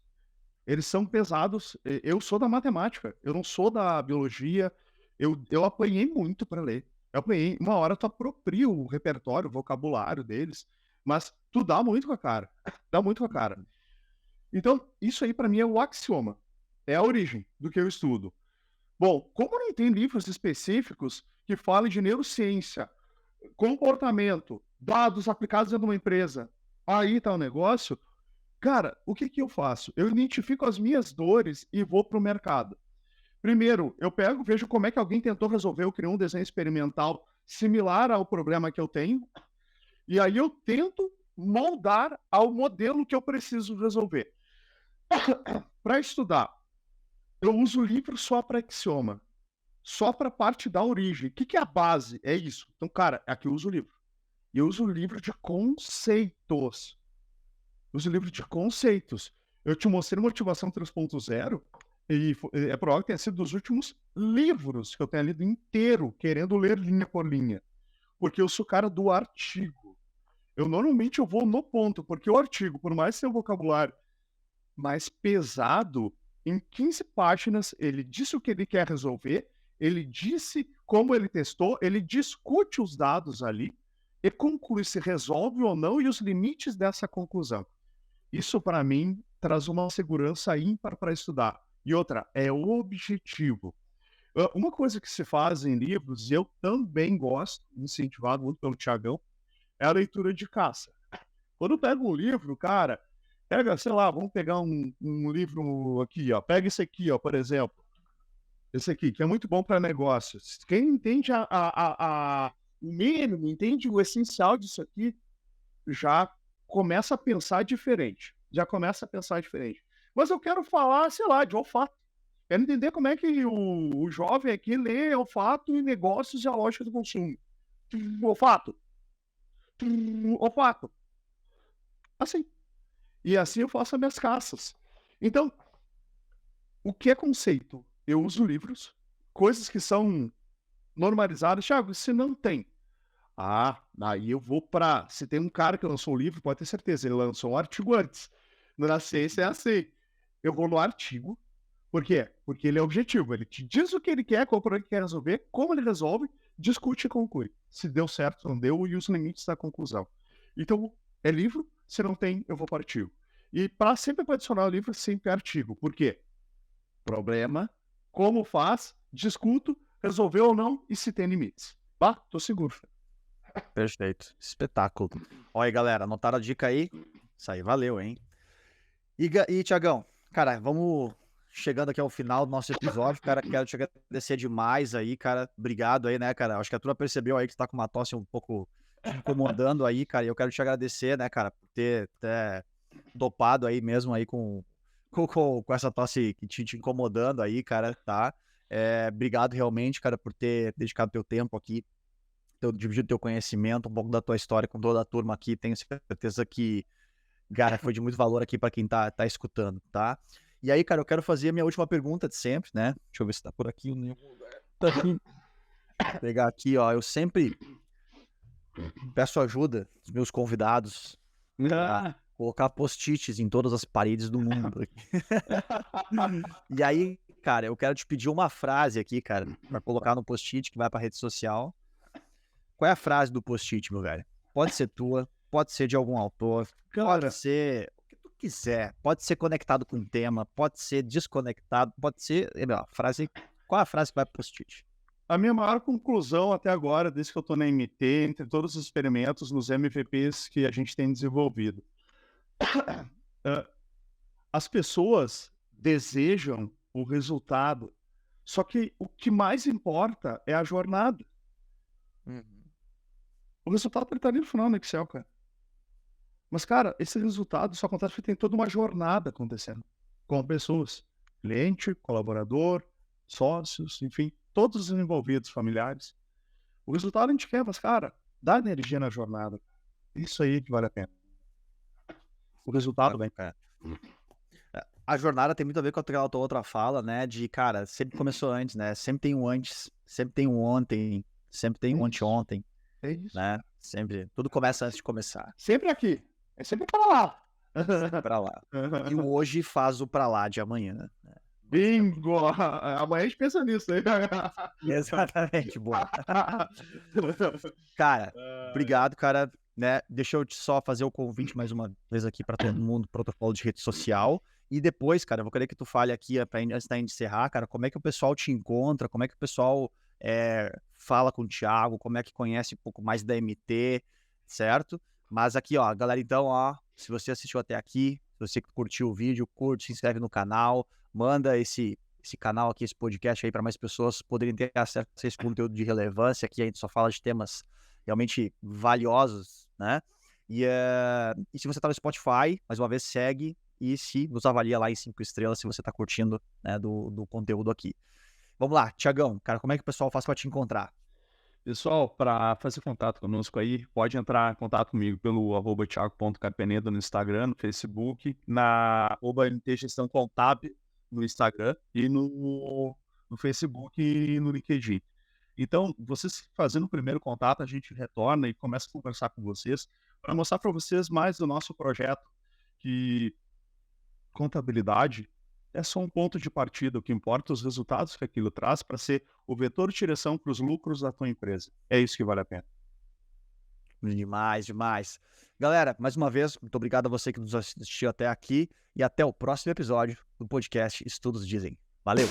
Eles são pesados. Eu sou da matemática, eu não sou da biologia. Eu apanhei muito para ler. Eu apanhei. Uma hora tu apropria o repertório, o vocabulário deles, mas tu dá muito com a cara. Dá muito com a cara. Então, isso aí para mim é o axioma. É a origem do que eu estudo. Bom, como não tem livros específicos que falem de neurociência, comportamento, dados aplicados dentro de uma empresa, aí tá o negócio, cara, o que eu faço? Eu identifico as minhas dores e vou pro mercado. Primeiro, eu vejo como é que alguém tentou resolver, eu criei um desenho experimental similar ao problema que eu tenho, e aí eu tento moldar ao modelo que eu preciso resolver. Para estudar, eu uso o livro só para axioma, só para a parte da origem. O que é a base? É isso. Então, cara, aqui eu uso o livro. E eu uso o livro de conceitos. Eu uso o livro de conceitos. Eu te mostrei Motivação 3.0 e é provável que tenha sido dos últimos livros que eu tenha lido inteiro, querendo ler linha por linha. Porque eu sou cara do artigo. Normalmente eu vou no ponto, porque o artigo, por mais que tenha um vocabulário mais pesado, em 15 páginas ele disse o que ele quer resolver, ele disse como ele testou, ele discute os dados ali e conclui se resolve ou não e os limites dessa conclusão. Isso, para mim, traz uma segurança ímpar para estudar. E outra, é o objetivo. Uma coisa que se faz em livros, e eu também gosto, incentivado muito pelo Tiagão, é a leitura de caça. Quando eu pego um livro, cara, pega, sei lá, vamos pegar um livro aqui, ó. Pega esse aqui, ó, por exemplo. Esse aqui, que é muito bom para negócios. Quem entende o mínimo, entende o essencial disso aqui, já começa a pensar diferente. Mas eu quero falar, sei lá, de olfato. Quero entender como é que o jovem aqui lê olfato e negócios e a lógica do consumo. Olfato. Olfato. Assim. E assim eu faço as minhas caças. Então, o que é conceito? Eu uso livros, coisas que são normalizadas. Thiago, se não tem. Daí eu vou para... Se tem um cara que lançou um livro, pode ter certeza, ele lançou um artigo antes. Na ciência é assim. Eu vou no artigo. Por quê? Porque ele é objetivo. Ele te diz o que ele quer, qual o problema que quer resolver, como ele resolve, discute e conclui. Se deu certo, não deu, e os limites da conclusão. Então, é livro. Se não tem, eu vou para o artigo. E sempre para adicionar o livro, sempre artigo. Por quê? Problema, como faz, discuto, resolveu ou não e se tem limites. Tô seguro. Perfeito. Espetáculo. Olha aí, galera, anotaram a dica aí? Isso aí, valeu, hein? E Tiagão, cara, vamos chegando aqui ao final do nosso episódio, cara, quero te agradecer demais aí, cara, obrigado aí, né, cara, acho que a turma percebeu aí que você tá com uma tosse um pouco te incomodando aí, cara, e eu quero te agradecer, né, cara, por ter topado aí mesmo aí com essa tosse que te incomodando aí, cara, tá? Obrigado realmente, cara, por ter dedicado teu tempo aqui, dividido teu conhecimento, um pouco da tua história com toda a turma aqui, tenho certeza que Cara, foi de muito valor aqui para quem tá escutando, tá? E aí, cara, eu quero fazer a minha última pergunta de sempre, né? Deixa eu ver se tá por aqui. Tá aqui. Vou pegar aqui, ó. Eu sempre peço ajuda dos meus convidados a colocar post-its em todas as paredes do mundo aqui. E aí, cara, eu quero te pedir uma frase aqui, cara, pra colocar no post-it que vai pra rede social. Qual é a frase do post-it, meu velho? Pode ser tua, pode ser de algum autor, Cara, pode ser o que tu quiser, pode ser conectado com o tema, pode ser desconectado, pode ser. Qual é a frase que vai pro post-it? a minha maior conclusão até agora, desde que eu tô na MT, entre todos os experimentos, nos MVPs que a gente tem desenvolvido, as pessoas desejam o resultado, só que o que mais importa é a jornada. O resultado ele tá ali no final no Excel, cara. Mas, cara, esse resultado só acontece porque tem toda uma jornada acontecendo com pessoas, cliente, colaborador, sócios, enfim, todos os envolvidos, familiares. O resultado a gente quer, mas, cara, dá energia na jornada. Isso aí que vale a pena. O resultado vem. A jornada tem muito a ver com aquela tua outra fala, né? De, cara, sempre começou antes, né? Sempre tem um antes, sempre tem um ontem, sempre tem um anteontem, É isso. né? Sempre. Tudo começa antes de começar. Sempre aqui. É sempre pra lá. Pra lá. E o hoje faz o pra lá de amanhã, né? Bingo! Amanhã a gente pensa nisso aí. Exatamente, boa. Cara, obrigado, cara. Né? Deixa eu só fazer o convite mais uma vez aqui para todo mundo, protocolo de rede social. E depois, cara, eu vou querer que tu fale aqui, antes da gente encerrar, cara, como é que o pessoal te encontra, como é que o pessoal fala com o Thiago, como é que conhece um pouco mais da MT, certo? Mas aqui, ó, galera, então, ó, se você assistiu até aqui, se você curtiu o vídeo, curte, se inscreve no canal, manda esse canal aqui, esse podcast aí para mais pessoas poderem ter acesso a esse conteúdo de relevância. Aqui a gente só fala de temas realmente valiosos, né? E se você tá no Spotify, mais uma vez, segue e se nos avalia lá em 5 estrelas se você tá curtindo, né, do conteúdo aqui. Vamos lá, Thiagão, cara, como é que o pessoal faz para te encontrar? Pessoal, para fazer contato conosco aí, pode entrar em contato comigo pelo @thiago.carpenedo no Instagram, no Facebook, na @MT Gestão Contábil no Instagram e no Facebook e no LinkedIn. Então, vocês fazendo o primeiro contato, a gente retorna e começa a conversar com vocês para mostrar para vocês mais do nosso projeto, que contabilidade é só um ponto de partida. O que importa é os resultados que aquilo traz para ser o vetor de direção para os lucros da tua empresa. É isso que vale a pena. Demais, demais. Galera, mais uma vez, muito obrigado a você que nos assistiu até aqui e até o próximo episódio do podcast Estudos Dizem. Valeu!